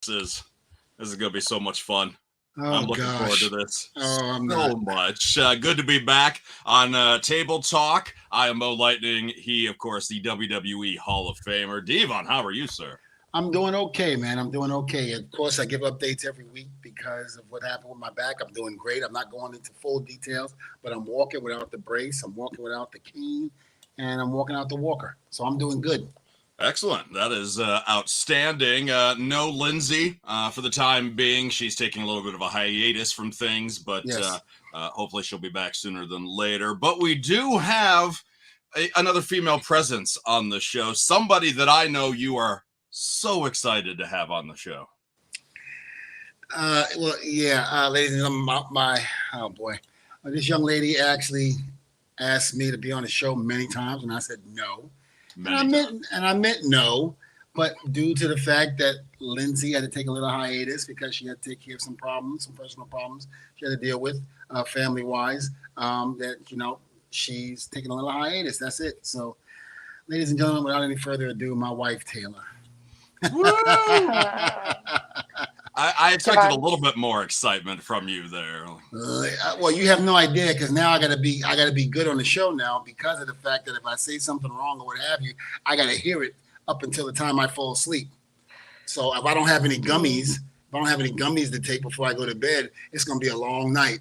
This is going to be so much fun. Oh, I'm looking forward gosh. to this I'm so not. much. Good to be back on Table Talk. I am Mo Lightning. He, of course, the WWE Hall of Famer. Devon, how are you, sir? I'm doing okay, man. I'm doing okay. Of course, I give updates every week because of what happened with my back. I'm doing great. I'm not going into full details, but I'm walking without the brace. I'm walking without the cane, and I'm walking out the walker. So I'm doing good. Excellent. That is outstanding. No Lindsay for the time being. She's taking a little bit of a hiatus from things, but Yes. hopefully she'll be back sooner than later. But we do have another female presence on the show, somebody that I know you are so excited to have on the show. Well, yeah, ladies and gentlemen, oh boy, this young lady actually asked me to be on the show many times, and I said no. And I meant no, but due to the fact that Lindsay had to take a little hiatus because she had to take care of some problems, some personal problems she had to deal with, family wise, that she's taking a little hiatus. That's it. So, ladies and gentlemen, without any further ado, my wife Taylor. I expected a little bit more excitement from you there. Well, you have no idea because now I gotta be good on the show now because of the fact that if I say something wrong or what have you, I gotta hear it up until the time I fall asleep. So if I don't have any gummies, to take before I go to bed, it's gonna be a long night.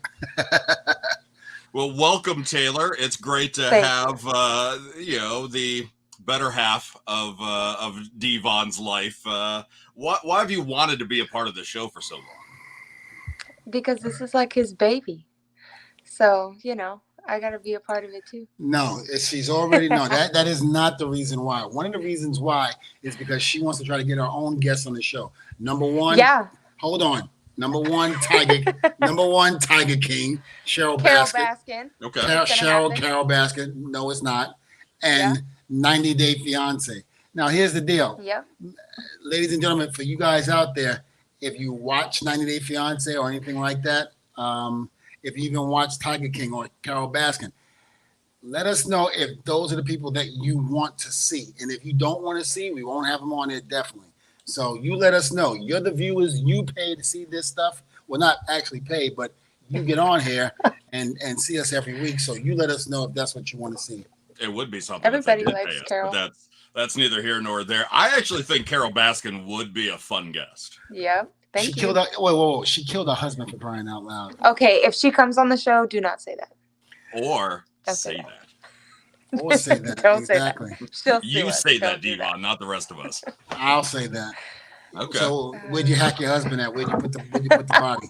Well, welcome, Taylor. It's great to have the better half of Devon's life. Why have you wanted to be a part of the show for so long? Because this is like his baby. So, I got to be a part of it too. No, she's already, no, that is not the reason why. One of the reasons why is because she wants to try to get her own guests on the show. Number one. Yeah. Hold on. Number one, Tiger King, Carol Baskin. Okay. Carol Baskin. No, it's not. And 90 Day Fiance. Now, here's the deal. Yep. Ladies and gentlemen, for you guys out there, if you watch 90 Day Fiance or anything like that, if you even watch Tiger King or Carol Baskin, let us know if those are the people that you want to see. And if you don't want to see, we won't have them on there, definitely. So you let us know. You're the viewers. You pay to see this stuff. Well, not actually pay, but you get on here and see us every week. So you let us know if that's what you want to see. It would be something. Everybody likes Carol. But that's neither here nor there. I actually think Carol Baskin would be a fun guest. Yeah. Thank you. Whoa. She killed her husband for crying out loud. Okay, if she comes on the show, do not say that. Or say that. Or say that. Don't exactly. Say that. You say that, Devon, not the rest of us. I'll say that. Okay. So where'd you hack your husband at? Where'd you put the body?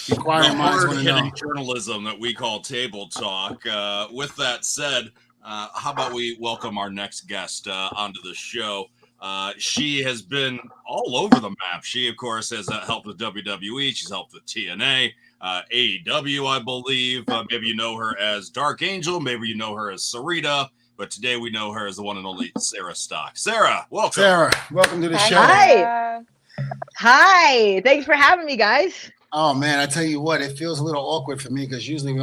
Inquiring minds want to know. Journalism that we call Table Talk. With that said, how about we welcome our next guest onto the show? She has been all over the map. She, of course, has helped with WWE. She's helped with TNA, AEW, I believe. Maybe you know her as Dark Angel. Maybe you know her as Sarita. But today we know her as the one and only Sarah Stock. Sarah, welcome. Sarah, welcome to the show. Hi. Thanks for having me, guys. Oh man, I tell you what, it feels a little awkward for me because usually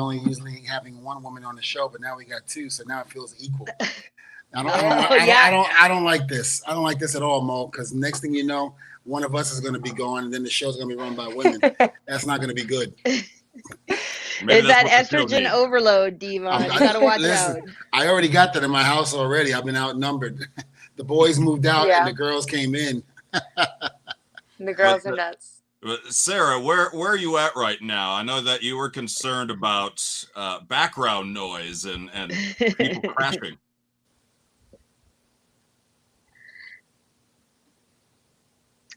having one woman on the show, but now we got two, so now it feels equul. I don't like this. I don't like this at all, Mo. Because next thing you know, one of us is going to be gone, and then the show's going to be run by women. That's not going to be good. It's that estrogen overload, Devon. You got to watch out. I already got that in my house already. I've been outnumbered. The boys moved out, and the girls came in. The girls are nuts. Sarah, where are you at right now? I know that you were concerned about background noise and people crashing.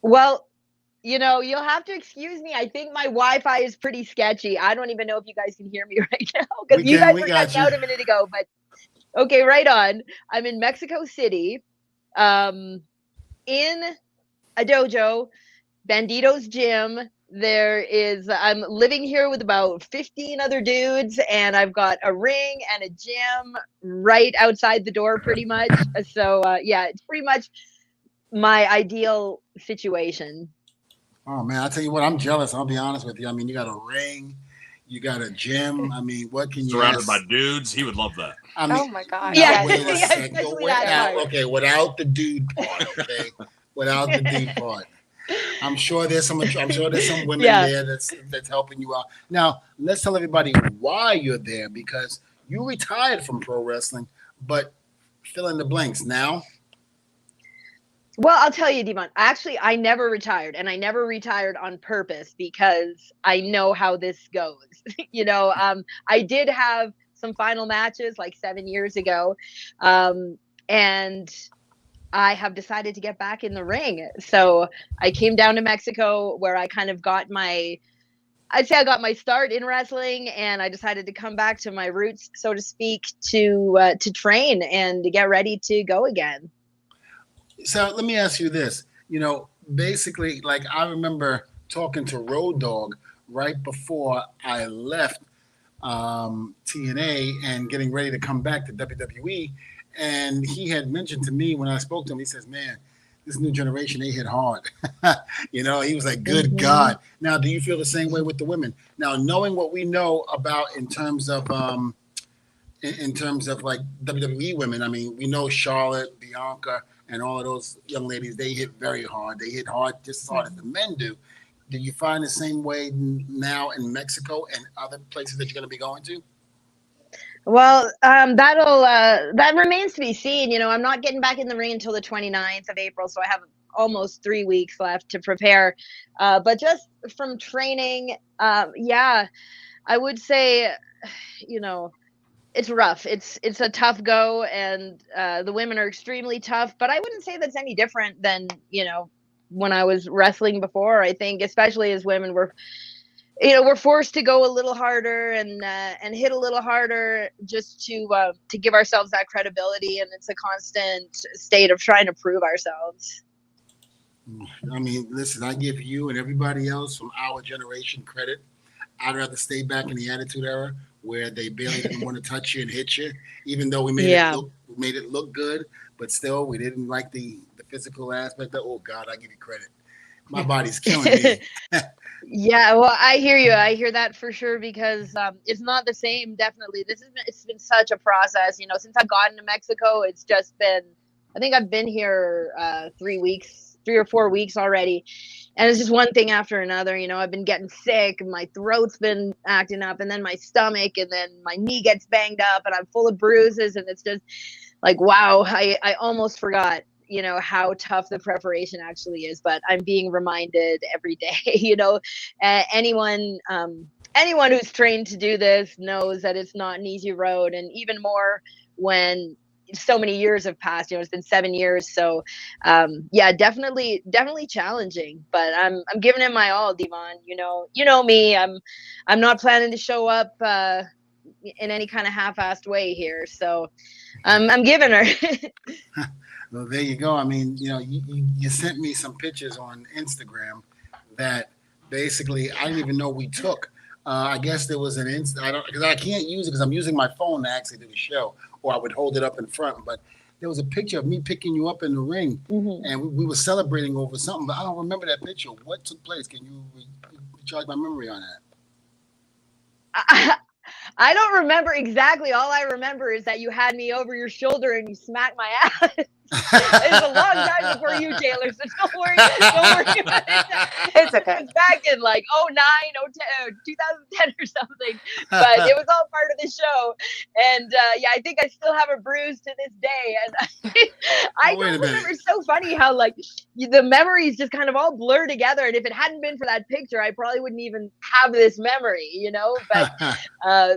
Well, you'll have to excuse me. I think my Wi-Fi is pretty sketchy. I don't even know if you guys can hear me right now because you guys were cutting out a minute ago. But okay, right on. I'm in Mexico City, in a dojo, Bandito's gym. I'm living here with about 15 other dudes, and I've got a ring and a gym right outside the door pretty much. So, it's pretty much my ideal situation. Oh, man, I tell you what, I'm jealous. I'll be honest with you. I mean, you got a ring, you got a gym. I mean, what can you surrounded by dudes? He would love that. I mean, oh, my God. Yeah. Wait a second. Without the dude part, okay? without the D part. I'm sure there's some women there that's helping you out. Now, let's tell everybody why you're there, because you retired from pro wrestling, but fill in the blanks now. Well, I'll tell you, Devon, actually, I never retired, and I never retired on purpose because I know how this goes. I did have some final matches like 7 years ago, and I have decided to get back in the ring. So I came down to Mexico where I kind of got I'd say I got my start in wrestling, and I decided to come back to my roots, so to speak, to train and to get ready to go again. So let me ask you this, basically, like I remember talking to Road Dogg right before I left TNA and getting ready to come back to WWE. And he had mentioned to me when I spoke to him, he says, man, this new generation, they hit hard. He was like, good God. Now, do you feel the same way with the women? Now, knowing what we know about in terms of like WWE women, I mean, we know Charlotte, Bianca, and all of those young ladies, they hit very hard. They hit hard just as hard as the men do. Do you find the same way now in Mexico and other places that you're going to be going to? Well, that remains to be seen. I'm not getting back in the ring until the 29th of April, so I have almost 3 weeks left to prepare. But just from training, I would say, it's rough. It's a tough go, and the women are extremely tough. But I wouldn't say that's any different than when I was wrestling before. I think, especially as women, we're forced to go a little harder and hit a little harder just to give ourselves that credibility, and it's a constant state of trying to prove ourselves. I mean, listen, I give you and everybody else from our generation credit. I'd rather stay back in the Attitude Era where they barely didn't want to touch you and hit you, even though we made it look good, but still we didn't like the physical aspect of, oh God, I give you credit. My body's killing me. Yeah, well, I hear you. I hear that for sure, because it's not the same. Definitely, it's been such a process. Since I've gotten to Mexico, it's just been. I think I've been here 3 or 4 weeks already, and it's just one thing after another. I've been getting sick, my throat's been acting up, and then my stomach, and then my knee gets banged up, and I'm full of bruises, and it's just like, wow, I almost forgot how tough the preparation actually is, but I'm being reminded every day. Anyone who's trained to do this knows that it's not an easy road, and even more when so many years have passed. It's been 7 years, so definitely challenging, but I'm giving it my all, Devon. You know me, I'm not planning to show up in any kind of half-assed way here, so I'm giving her. Well, there you go. I mean, you sent me some pictures on Instagram that basically I didn't even know we took. I guess there was an because I can't use it because I'm using my phone to actually do the show, or I would hold it up in front. But there was a picture of me picking you up in the ring, and we were celebrating over something, but I don't remember that picture. What took place? Can you recharge my memory on that? I don't remember exactly. All I remember is that you had me over your shoulder and you smacked my ass. It's a long time before you, Taylor, so don't worry about it. It's okay. It was back in like 2009, 2010 or something, but it was all part of the show. And I think I still have a bruise to this day. And I don't remember. It's so funny how like the memories just kind of all blur together. And if it hadn't been for that picture, I probably wouldn't even have this memory, But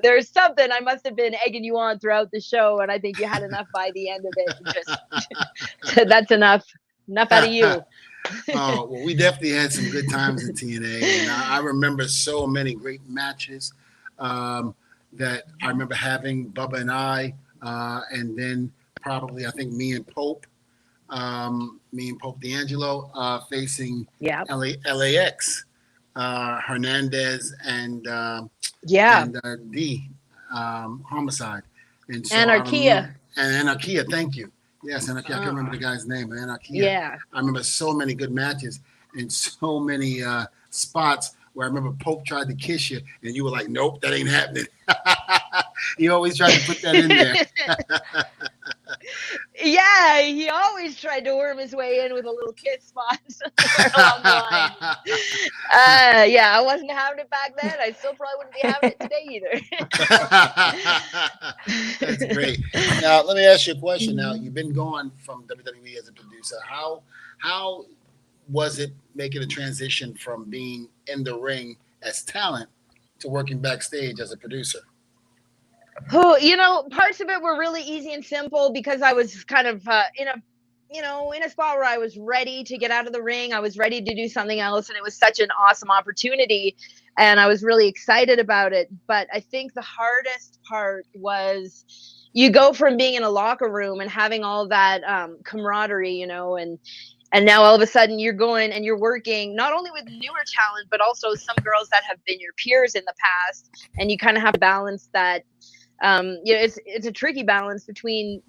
there's something. I must have been egging you on throughout the show, and I think you had enough by the end of it. That's enough out of you. Oh, well, we definitely had some good times in TNA, and I remember so many great matches that I remember having, Bubba and I, and then probably I think me and Pope D'Angelo facing LAX, Hernandez and Homicide, and so Anarchia. Anarchia, thank you. Yes, Anarchia. I can't remember the guy's name, but Anarchia. Yeah. I remember so many good matches and so many spots where I remember Pope tried to kiss you, and you were like, "Nope, that ain't happening." You always tried to put that in there. Yeah, he always tried to worm his way in with a little kiss spot along the line. Yeah, I wasn't having it back then. I still probably wouldn't be having it today either. That's great. Now, let me ask you a question. Now, you've been gone from WWE as a producer. How was it making a transition from being in the ring as talent to working backstage as a producer? Oh, parts of it were really easy and simple because I was kind of in a spot where I was ready to get out of the ring. I was ready to do something else, and it was such an awesome opportunity, and I was really excited about it. But I think the hardest part was you go from being in a locker room and having all that camaraderie, and now all of a sudden you're going and you're working not only with newer talent, but also some girls that have been your peers in the past, and you kind of have to balance that. It's a tricky balance between,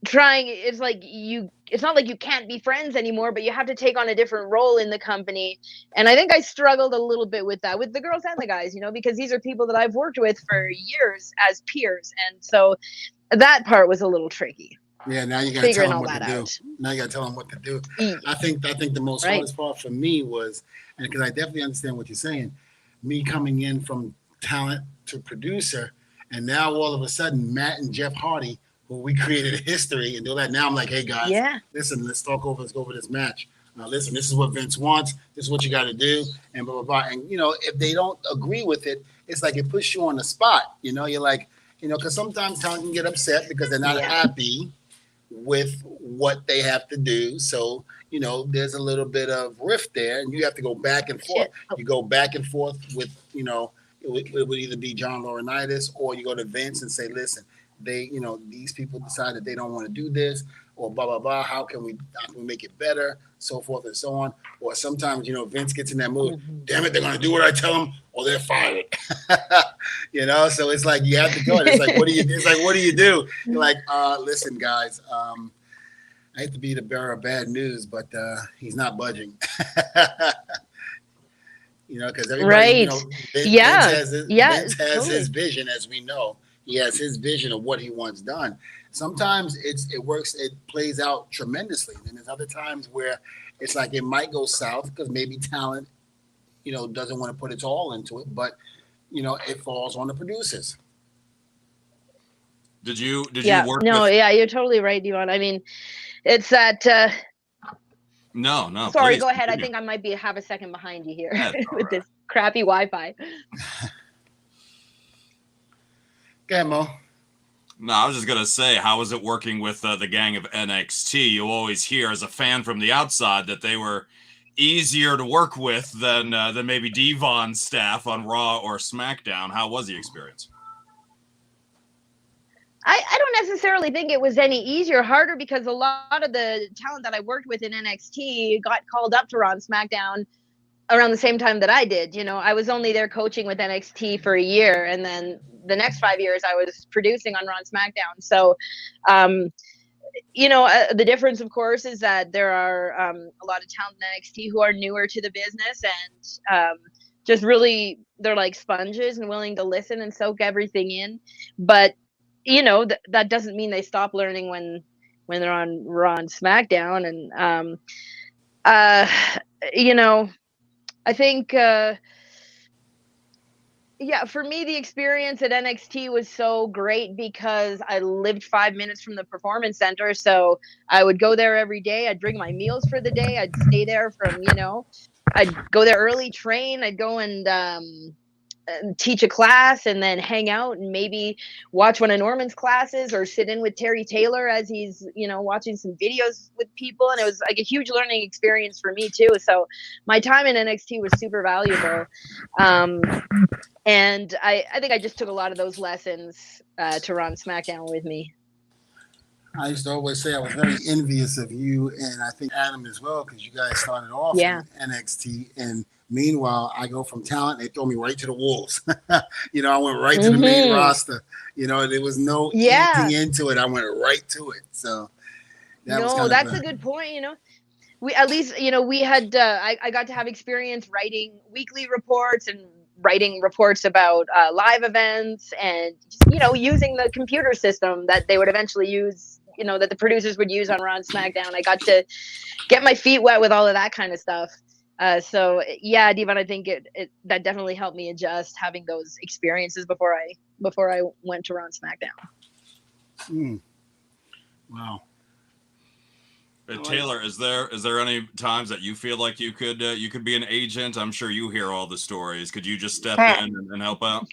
trying. It's not like you can't be friends anymore, but you have to take on a different role in the company. And I think I struggled a little bit with that, with the girls and the guys, because these are people that I've worked with for years as peers. And so that part was a little tricky. Yeah, now you got to tell them what to do. Now you got to tell them what to do. I think the most hardest part for me was, and because I definitely understand what you're saying, me coming in from talent to producer, and now all of a sudden Matt and Jeff Hardy, who we created a history and do that. Now I'm like, hey guys, listen, let's go over this match. Now listen, this is what Vince wants. This is what you got to do, and blah blah blah. And if they don't agree with it, it's like it puts you on the spot. You're like, because sometimes talent can get upset because they're not happy with what they have to do. So there's a little bit of rift there, and you have to go back and forth. You go back and forth with, it would either be John Laurinaitis, or you go to Vince and say, listen, they, these people decided they don't want to do this, or blah, blah, blah. How can we make it better? So forth and so on. Or sometimes, Vince gets in that mood. Damn it, they're going to do what I tell them, or they're fired. So it's like, you have to go. It's like, what do you do? You're like, listen, guys, I hate to be the bearer of bad news, but he's not budging. Because everybody, Vince has his vision, as we know. He has his vision of what he wants done. Sometimes it works, it plays out tremendously. And there's other times where it's like it might go south because maybe talent, doesn't want to put its all into it, but it falls on the producers. Did you work? No, you're totally right, Devon. I mean, it's that. No. Sorry, please, go ahead. continue. I think I might be have a second behind you here with this crappy Wi-Fi. Go ahead, Mo. No, I was just gonna say, how was it working with the gang of NXT? You always hear as a fan from the outside that they were easier to work with than maybe Devon's staff on Raw or SmackDown. How was the experience? I don't necessarily think it was any easier or harder because a lot of the talent that I worked with in NXT got called up to Raw and SmackDown around the same time that I did. I was only there coaching with NXT for a year, and then the next 5 years I was producing on Raw and SmackDown. So, the difference, of course, is that there are a lot of talent in NXT who are newer to the business and just really, they're like sponges and willing to listen and soak everything in. But that doesn't mean they stop learning when they're on Raw and SmackDown. And I think for me, the experience at NXT was so great because I lived 5 minutes from the Performance Center. So I would go there every day. I'd bring my meals for the day. I'd stay there I'd go there early, train. I'd go and teach a class and then hang out and maybe watch one of Norman's classes or sit in with Terry Taylor as he's, watching some videos with people. And it was like a huge learning experience for me too. So my time in NXT was super valuable. And I think I just took a lot of those lessons to Raw and SmackDown with me. I used to always say I was very envious of you, and I think Adam as well, because you guys started off in NXT, and meanwhile, I go from talent, they throw me right to the wolves. I went right to the main roster. There was no eating into it. I went right to it. So that's a good point. We at least, we had I got to have experience writing weekly reports and writing reports about live events and just, using the computer system that they would eventually use, that the producers would use on Raw and SmackDown. I got to get my feet wet with all of that kind of stuff. So yeah, Devon, I think that definitely helped me adjust, having those experiences before I went to Raw and SmackDown. Wow. Taylor, is there any times that you feel like you could be an agent? I'm sure you hear all the stories. Could you just step in and help out?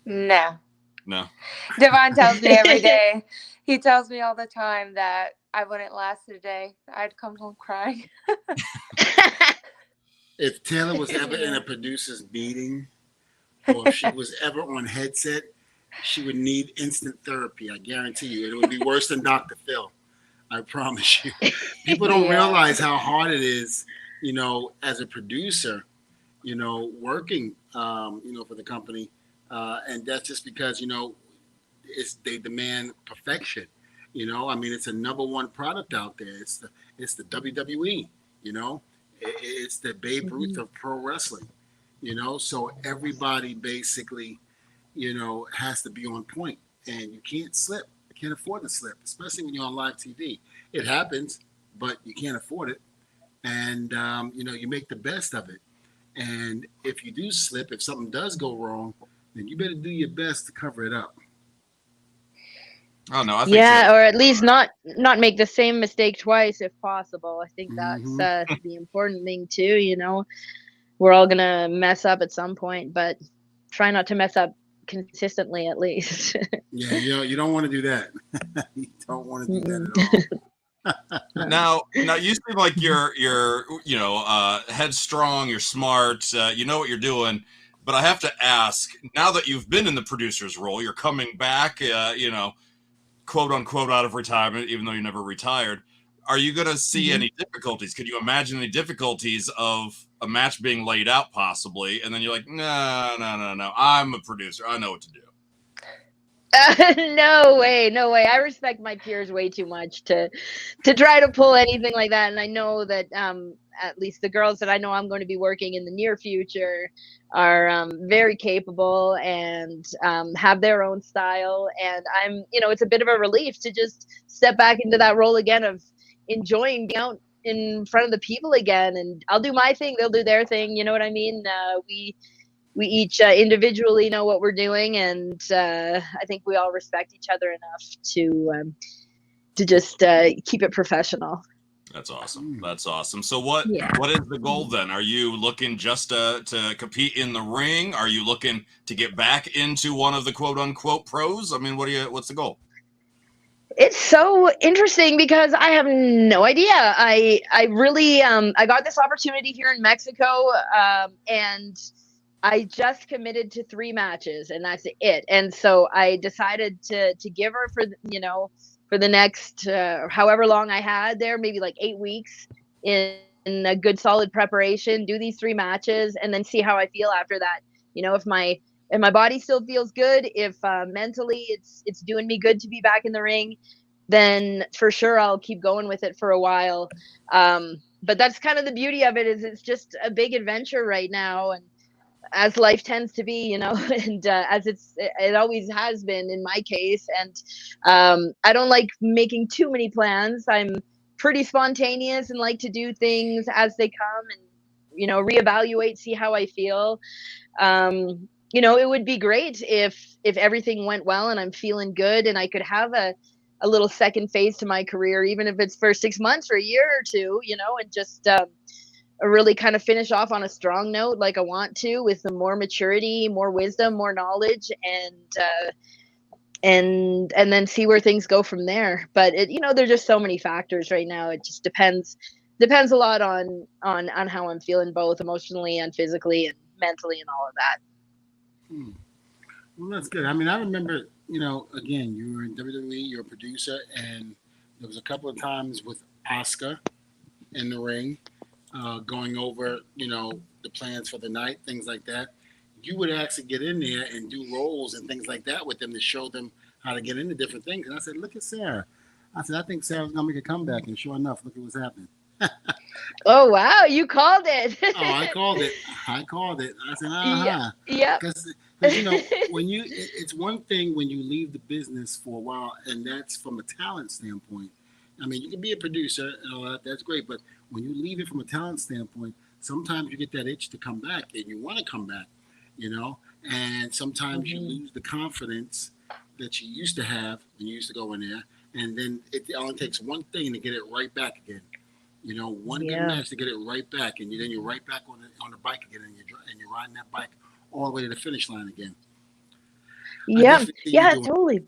No. Devon tells me every day. He tells me all the time that I wouldn't last a day. I'd come home crying. If Taylor was ever in a producer's meeting, or if she was ever on headset, she would need instant therapy. I guarantee you. It would be worse than Dr. Phil. I promise you. People don't realize how hard it is, as a producer, working, for the company. And that's just because, they demand perfection. It's a number one product out there. It's the WWE, it's the Babe Ruth of pro wrestling, so everybody basically, has to be on point, and you can't slip. You can't afford to slip, especially when you're on live TV. It happens, but you can't afford it. And, you make the best of it. And if you do slip, if something does go wrong, then you better do your best to cover it up. Oh no, I think or at least not make the same mistake twice if possible. I think that's the important thing too. We're all gonna mess up at some point, but try not to mess up consistently at least. Yeah, you don't want to do that. You don't want to do that at all. Now you seem like you're headstrong, you're smart, you know what you're doing. But I have to ask, now that you've been in the producer's role, you're coming back, quote unquote out of retirement, even though you never retired. Are you going to see any difficulties? Could you imagine any difficulties of a match being laid out possibly, and then you're like, no, I'm a producer, I know what to do? No way. I respect my peers way too much to try to pull anything like that. And I know that at least the girls that I know I'm going to be working in the near future are very capable and have their own style. And I'm, it's a bit of a relief to just step back into that role again of enjoying being out in front of the people again. And I'll do my thing, they'll do their thing. You know what I mean? We each individually know what we're doing, and I think we all respect each other enough to just keep it professional. That's awesome. So what is the goal then? Are you looking just to compete in the ring? Are you looking to get back into one of the quote unquote pros? I mean, what's the goal? It's so interesting because I have no idea. I really I got this opportunity here in Mexico, and I just committed to 3 matches, and that's it. And so I decided to give her for the next however long I had there, maybe like 8 weeks in a good solid preparation, do these 3 matches, and then see how I feel after that. If my body still feels good, if mentally it's doing me good to be back in the ring, then for sure I'll keep going with it for a while. But that's kind of the beauty of it, is it's just a big adventure right now, and as life tends to be, and as it always has been in my case. And I don't like making too many plans. I'm pretty spontaneous and like to do things as they come and, reevaluate, see how I feel. It would be great if everything went well and I'm feeling good and I could have a little second phase to my career, even if it's for 6 months or a year or two, and just really kind of finish off on a strong note like I want to, with some more maturity, more wisdom, more knowledge, and then see where things go from there. But there's just so many factors right now. It just depends a lot on how I'm feeling, both emotionally and physically and mentally and all of that. Well, that's good. I mean, I remember, again, you were in WWE, you're a producer, and there was a couple of times with Oscar in the ring, going over, the plans for the night, things like that. You would actually get in there and do roles and things like that with them to show them how to get into different things. And I said, look at Sarah. I said, I think Sarah's going to make a comeback. And sure enough, look at what's happening. Oh wow, you called it. Oh, I called it. I called it. I said, Yeah. Yeah. because when it's one thing when you leave the business for a while, and that's from a talent standpoint. I mean, you can be a producer and all that. That's great, but when you leave it from a talent standpoint, sometimes you get that itch to come back, and you want to come back. You know, and sometimes you lose the confidence that you used to have when you used to go in there, and then it only takes one thing to get it right back again. One good match to get it right back, and then you're right back on the bike again, and you're riding that bike all the way to the finish line again. Yeah, yeah, totally.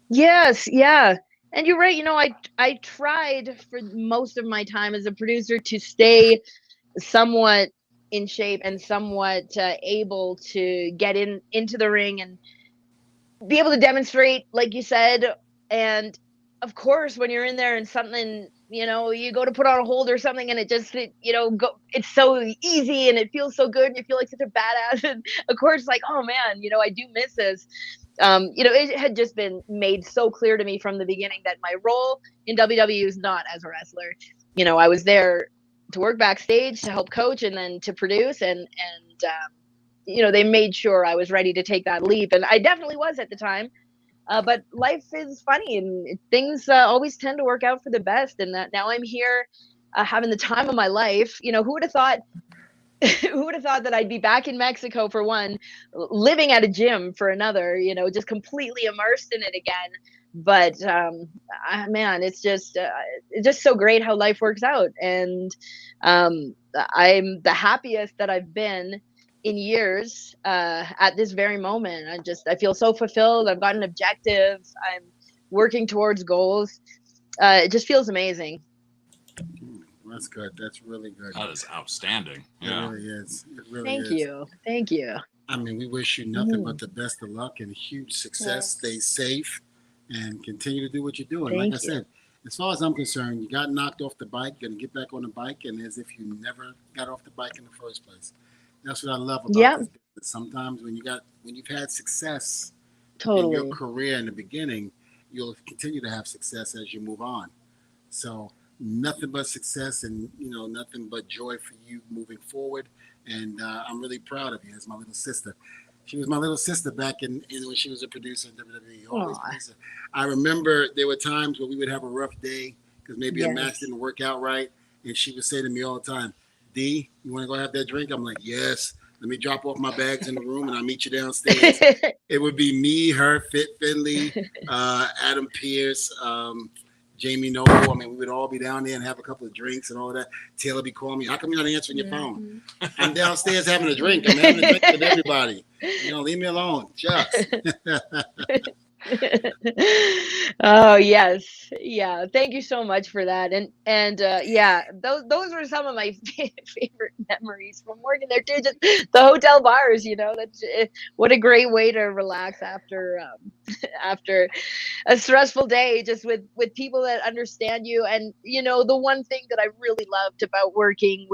Yes, yeah. And you're right. I tried for most of my time as a producer to stay somewhat in shape and somewhat able to get into the ring and be able to demonstrate, like you said. And of course, when you're in there and something, you go to put on a hold or something, and it's so easy and it feels so good and you feel like such a badass. And of course, like, oh man, I do miss this. It had just been made so clear to me from the beginning that my role in WWE is not as a wrestler. I was there to work backstage, to help coach, and then to produce, and they made sure I was ready to take that leap, and I definitely was at the time. But life is funny, and things always tend to work out for the best. And that now I'm here, having the time of my life. Who would have thought? Who would have thought that I'd be back in Mexico for one, living at a gym for another? Just completely immersed in it again. But man, it's just so great how life works out, and I'm the happiest that I've been in years at this very moment. I feel so fulfilled. I've got an objective. I'm working towards goals. It just feels amazing. That's good. That's really good. That is outstanding. Yeah. It really is. It really Thank is. you. Thank you. I mean, we wish you nothing but the best of luck and huge success. Yeah. Stay safe and continue to do what you're doing. Thank like I you. said, as far as I'm concerned, you got knocked off the bike, you're going to get back on the bike, and as if you never got off the bike in the first place. That's what I love about this business. Sometimes when you've had success in your career in the beginning, you'll continue to have success as you move on. So nothing but success, and nothing but joy for you moving forward. And I'm really proud of you as my little sister. She was my little sister back in when she was a producer in WWE. Always producer. I remember there were times where we would have a rough day because maybe a match didn't work out right, and she would say to me all the time, "D, you want to go have that drink?" I'm like, "Yes." Let me drop off my bags in the room, and I'll meet you downstairs. It would be me, her, Fit Finley, Adam Pierce, Jamie Noble. I mean, we would all be down there and have a couple of drinks and all of that. Taylor be calling me, "How come you're not answering your phone?" I'm downstairs having a drink. I'm having a drink with everybody. Leave me alone. Just. Oh yes, yeah. Thank you so much for that. And yeah, those were some of my favorite memories from working there too. Just the hotel bars, That's what a great way to relax after after a stressful day, just with people that understand you. And the one thing that I really loved about working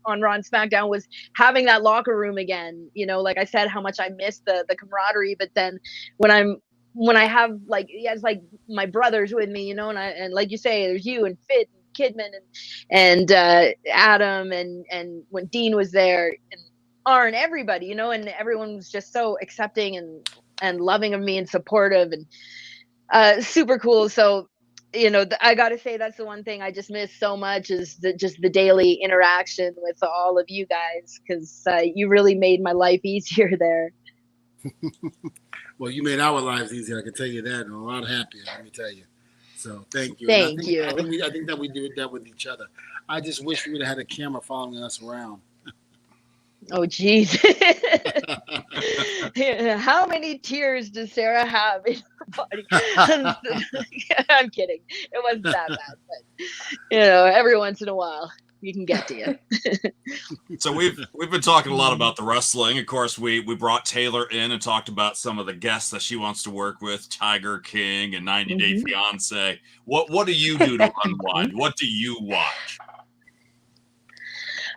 on Raw and SmackDown was having that locker room again. Like I said, how much I miss the camaraderie. But then when I have it's like my brothers with me, and like you say, there's you and Fit and Kidman and Adam and when Dean was there and Arn, everybody, and everyone was just so accepting and loving of me and supportive and super cool. So I got to say that's the one thing I just miss so much is just the daily interaction with all of you guys, because you really made my life easier there. Well, you made our lives easier. I can tell you that, and a lot happier. Let me tell you. So thank you. Thank you. I think that we did that with each other. I just wish we would have had a camera following us around. Oh, geez. How many tears does Sarah have in her body? I'm kidding. It wasn't that bad, but every once in a while you can get to you. So we've been talking a lot about the wrestling. Of course, we brought Taylor in and talked about some of the guests that she wants to work with, Tiger King and 90 Day Fiance. What do you do to unwind? What do you watch?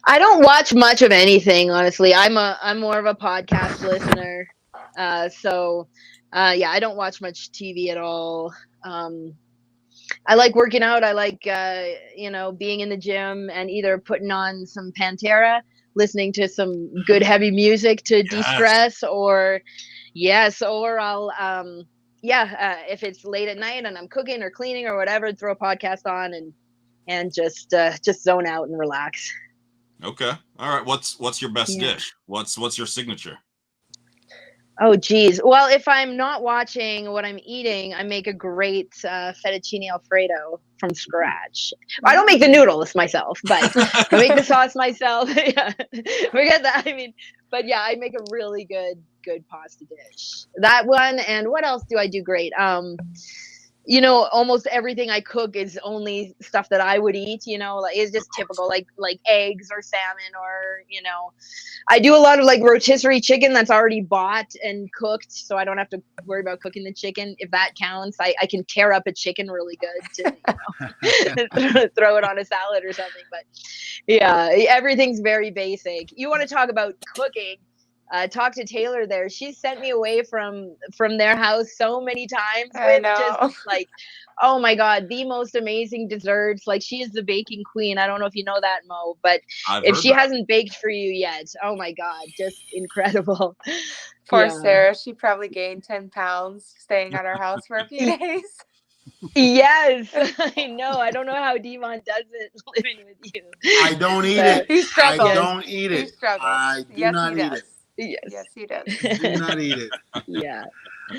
I don't watch much of anything, honestly. I'm more of a podcast listener. So I don't watch much TV at all. I like working out. I like, being in the gym and either putting on some Pantera, listening to some good heavy music to de-stress, or I'll, if it's late at night and I'm cooking or cleaning or whatever, throw a podcast on and just zone out and relax. Okay. All right. What's your best dish? What's your signature? Oh, geez. Well, if I'm not watching what I'm eating, I make a great fettuccine Alfredo from scratch. I don't make the noodles myself, but I make the sauce myself. Yeah. Forget that. I mean, but yeah, I make a really good pasta dish. That one. And what else do I do great? Almost everything I cook is only stuff that I would eat, like it's just typical, like eggs or salmon, or, I do a lot of like rotisserie chicken that's already bought and cooked. So I don't have to worry about cooking the chicken. If that counts, I can tear up a chicken really good to, throw it on a salad or something. But yeah, everything's very basic. You want to talk about cooking? Talk to Taylor there. She sent me away from their house so many times with just like, oh my God, the most amazing desserts. Like, she is the baking queen. I don't know if you know that, Mo, but if she hasn't baked for you yet, oh my God, just incredible. Poor Sarah. She probably gained 10 pounds staying at our house for a few days. Yes, I know. I don't know how Devon does it living with you. I don't eat it. He struggles. I don't eat it. He struggles. I do not eat it. Yes, he does. Do not eat it. Yeah.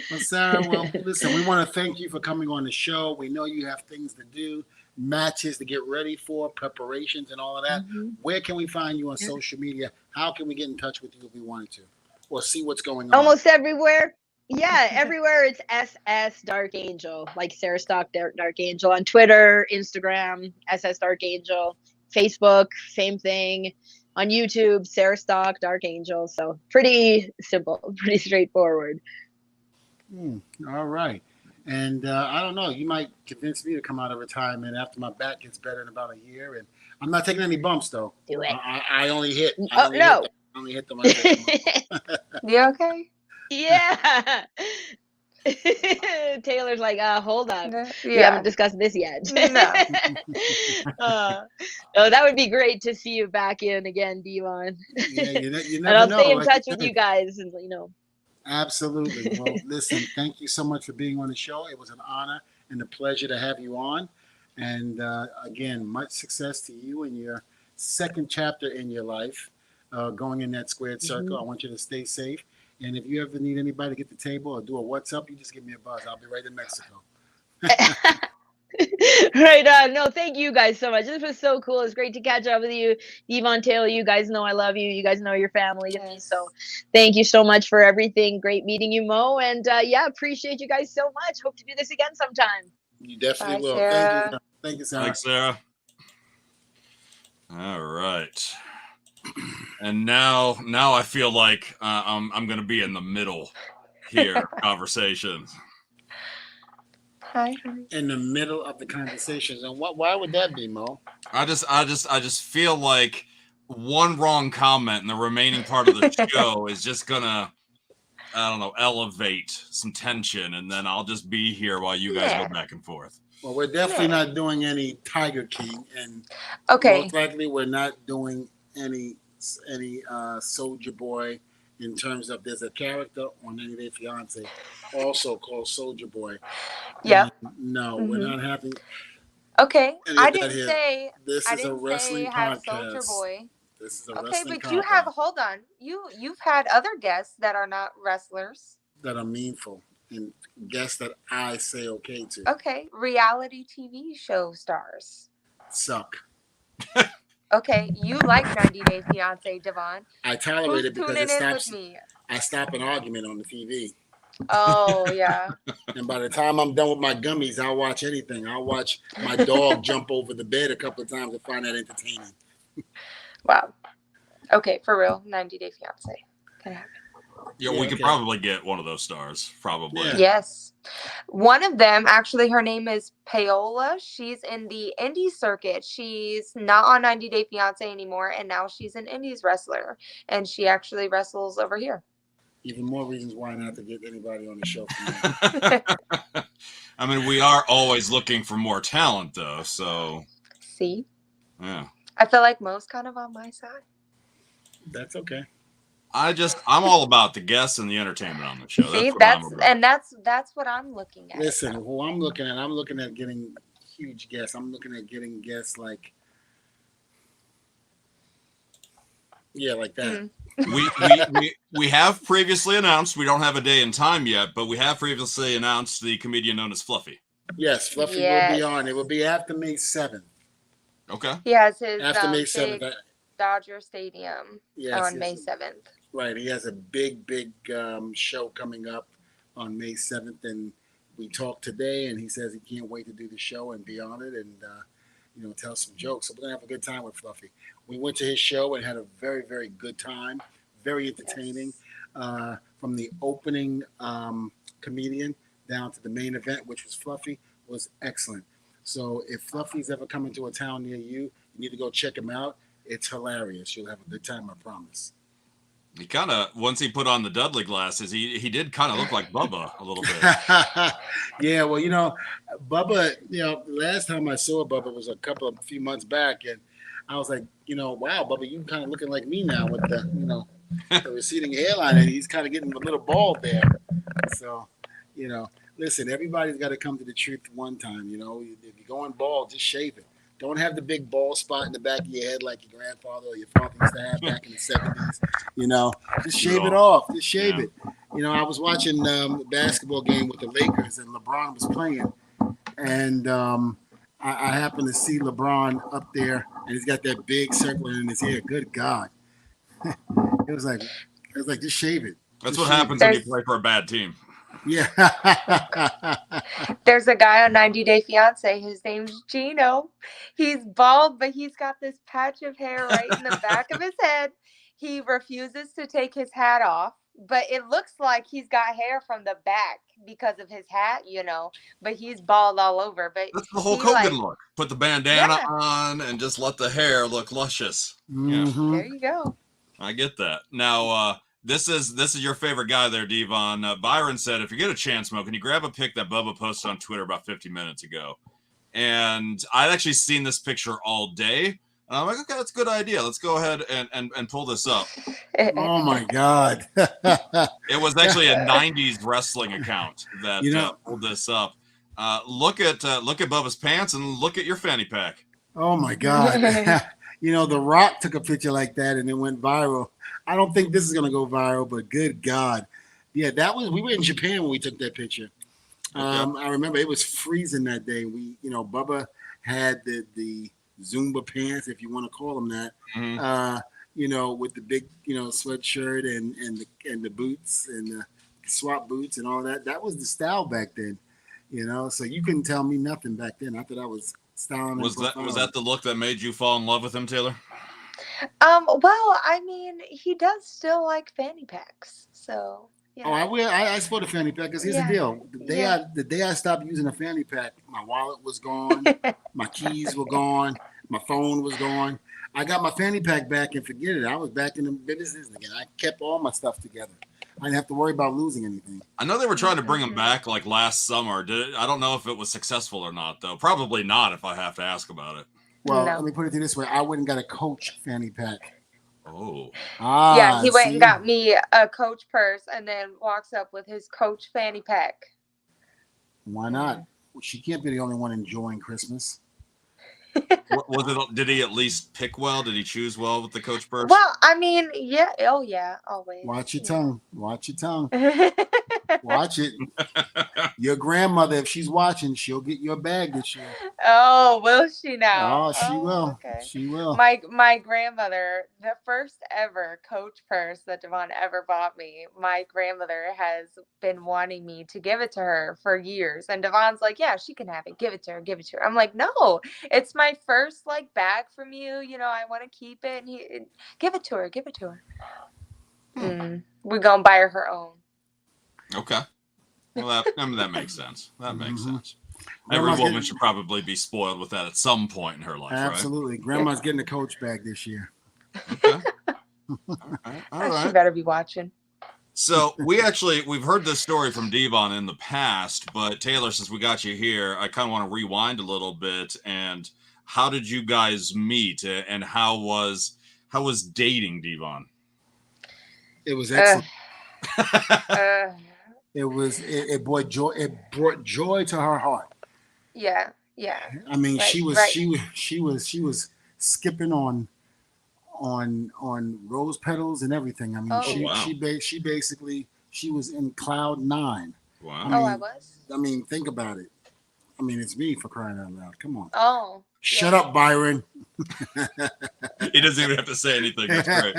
Well, Sarah, listen, we want to thank you for coming on the show. We know you have things to do, matches to get ready for, preparations and all of that. Mm-hmm. Where can we find you on social media? How can we get in touch with you if we wanted to? Or see what's going on? Almost everywhere. Yeah, everywhere it's SS Dark Angel, like Sarah Stock Dark Angel on Twitter, Instagram, SS Dark Angel, Facebook, same thing. On YouTube, Sarah Stock, Dark Angel. So pretty simple, pretty straightforward. All right. And I don't know, you might convince me to come out of retirement after my back gets better in about a year. And I'm not taking any bumps, though. Do it. I only hit. I only hit the You okay? Yeah. Taylor's like, hold up. We haven't discussed this yet. No. That would be great to see you back in again, Devon. Yeah, you never and I'll know, stay in touch with you guys. And, Absolutely. Well, listen, thank you so much for being on the show. It was an honor and a pleasure to have you on. And again, much success to you in your second chapter in your life, going in that squared circle. I want you to stay safe. And if you ever need anybody to get the table or do a what's up, you just give me a buzz. I'll be right in Mexico. Right on. No, thank you guys so much. This was so cool. It's great to catch up with you. Devon, Taylor, you guys know I love you. You guys know your family to me. So thank you so much for everything. Great meeting you, Mo. And appreciate you guys so much. Hope to do this again sometime. You definitely will. Sarah. Thank you, Sarah. Thanks, Sarah. All right. And now I feel like I'm going to be in the middle here of conversations. Hi. In the middle of the conversations, and why would that be, Mo? I just feel like one wrong comment in the remaining part of the show is just gonna, I don't know, elevate some tension, and then I'll just be here while you guys go back and forth. Well, we're definitely not doing any Tiger King, and most likely we're not doing any Soldier Boy. In terms of, there's a character on 90 Day Fiance also called Soldier Boy. Yeah. No, we're not having. Okay, I didn't say. This is a wrestling podcast. Soldier Boy. This is a wrestling but you have. Hold on. You've had other guests that are not wrestlers. That are meaningful and guests that I say okay to. Okay, reality TV show stars. Suck. Okay, you like 90 Day Fiance, Devon. I tolerate it because it stops. I stop an argument on the TV. Oh, yeah. And by the time I'm done with my gummies, I'll watch anything. I'll watch my dog jump over the bed a couple of times and find that entertaining. Wow. Okay, for real, 90 Day Fiance. Can happen. Yeah, we could probably get one of those stars, probably. Yeah. Yes. One of them, actually, her name is Paola. She's in the indie circuit. She's not on 90 Day Fiance anymore, and now she's an indies wrestler. And she actually wrestles over here. Even more reasons why not to get anybody on the show. I mean, we are always looking for more talent, though. So, see, yeah, I feel like Mo's kind of on my side. That's okay. I'm all about the guests and the entertainment on the show. See, that's that's what I'm looking at. Listen, who I'm looking at getting huge guests. I'm looking at getting guests like, like that. We have previously announced, we don't have a day and time yet, but we have previously announced the comedian known as Fluffy. Yes, Fluffy will be on. It will be after May 7th. Okay. He has his after May 7th. Dodger Stadium on May 7th. Right. He has a big show coming up on May 7th. And we talked today, and he says he can't wait to do the show and be on it and, tell some jokes. So we're going to have a good time with Fluffy. We went to his show and had a very, very good time. Very entertaining. From the opening comedian down to the main event, which was Fluffy, was excellent. So if Fluffy's ever coming to a town near you, you need to go check him out. It's hilarious. You'll have a good time, I promise. He kind of, once he put on the Dudley glasses, he did kind of look like Bubba a little bit. Yeah, well, Bubba, last time I saw Bubba was a few months back, and I was like, wow, Bubba, you kind of looking like me now with the, the receding hairline, and he's kind of getting a little bald there. So, listen, everybody's got to come to the truth one time. If you're going bald, just shave it. Don't have the big bald spot in the back of your head like your grandfather or your father used to have back in the 70s. Just shave it off. Just shave it. I was watching a basketball game with the Lakers, and LeBron was playing. And I happened to see LeBron up there, and he's got that big circle in his hair. Good God. It was like, just shave it. That's what happens when you play for a bad team. Yeah. There's a guy on 90 Day Fiance. His name's Gino. He's bald, but he's got this patch of hair right in the back of his head. He refuses to take his hat off, but it looks like he's got hair from the back because of his hat, but he's bald all over. But that's the Hulk Hogan look. Put the bandana on and just let the hair look luscious. Mm-hmm. There you go. I get that. Now, this is your favorite guy there, Devon. Byron said, if you get a chance, Mo, can you grab a pic that Bubba posted on Twitter about 50 minutes ago? And I'd actually seen this picture all day. And I'm like, okay, that's a good idea. Let's go ahead and pull this up. Oh, my God. It was actually a 90s wrestling account that pulled this up. Look at Bubba's pants and look at your fanny pack. Oh, my God. The Rock took a picture like that and it went viral. I don't think this is going to go viral, but good God. Yeah, we were in Japan when we took that picture. Okay. I remember it was freezing that day. Bubba had the Zumba pants, if you want to call them that, with the big, sweatshirt and the boots and the swap boots and all that. That was the style back then, so you couldn't tell me nothing back then. I thought I was styling. Was that the look that made you fall in love with him, Taylor? Well, I mean, he does still like fanny packs, so. Yeah. Oh, I sport a fanny pack because here's the deal. The day I stopped using a fanny pack, my wallet was gone, my keys were gone, my phone was gone. I got my fanny pack back and forget it. I was back in the business again. I kept all my stuff together. I didn't have to worry about losing anything. I know they were trying to bring him back like last summer. I don't know if it was successful or not, though. Probably not if I have to ask about it. Well, let me put it this way. I went and got a Coach fanny pack. Oh. Yeah, he went and got me a Coach purse and then walks up with his Coach fanny pack. Why not? She can't be the only one enjoying Christmas. Did he at least pick well? Did he choose well with the Coach purse? Well, I mean, yeah. Oh, yeah, always. Watch your tongue. Watch your tongue. Watch it. Your grandmother, if she's watching, she'll get you a bag this year. Oh, will she now? Oh, she will. Okay. She will. My grandmother, the first ever Coach purse that Devon ever bought me, my grandmother has been wanting me to give it to her for years. And Devon's like, yeah, she can have it. Give it to her. Give it to her. I'm like, no, it's my first bag from you. I want to keep it. And give it to her. Give it to her. We're going to buy her own. Okay. Well, that makes sense. That makes sense. Every woman should probably be spoiled with that at some point in her life, absolutely. Right? Grandma's getting a Coach bag this year. Okay. All right. She better be watching. So we've heard this story from Devon in the past, but Taylor, since we got you here, I kind of want to rewind a little bit. And how did you guys meet? And how was dating, Devon? It was excellent. It brought joy. It brought joy to her heart. Yeah. I mean, she was skipping on rose petals and everything. I mean, she basically was in cloud 9. Wow. I was. I mean, think about it. I mean, it's me, for crying out loud. Come on. Oh. Shut up, Byron. He doesn't even have to say anything. That's great.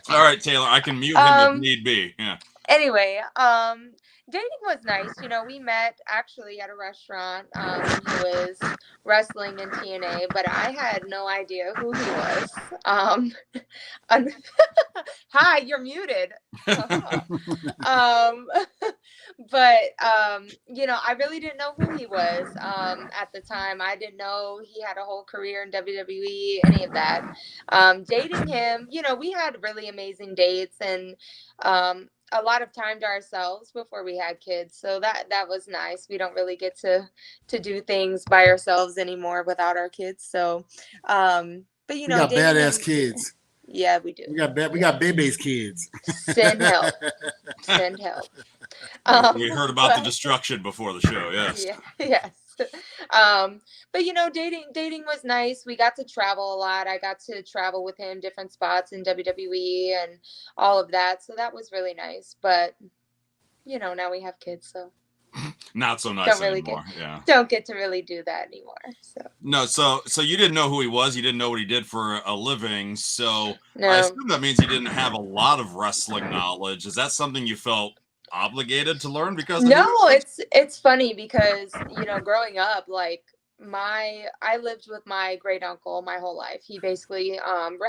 All right, Taylor, I can mute him if need be. Yeah. Anyway, dating was nice. You know, we met actually at a restaurant. He was wrestling in TNA, but I had no idea who he was. Hi, you're muted. You know, I really didn't know who he was at the time. I didn't know he had a whole career in WWE, any of that. Dating him, you know, we had really amazing dates and a lot of time to ourselves before we had kids. So that was nice. We don't really get to do things by ourselves anymore without our kids. So, but you know, we got badass kids. Yeah, we do. We got baby's kids. Send help. Send help. We heard about the destruction before the show. Yes. Yeah, yes. But you know, dating was nice. We got to travel a lot. I got to travel with him different spots in WWE and all of that. So that was really nice. But you know, now we have kids, so not so nice anymore. Don't get to really do that anymore. So no, so you didn't know who he was. You didn't know what he did for a living. So no. I assume that means you didn't have a lot of wrestling knowledge. Is that something you felt obligated to learn because it's funny because, you know, growing up, like I lived with my great uncle my whole life. He basically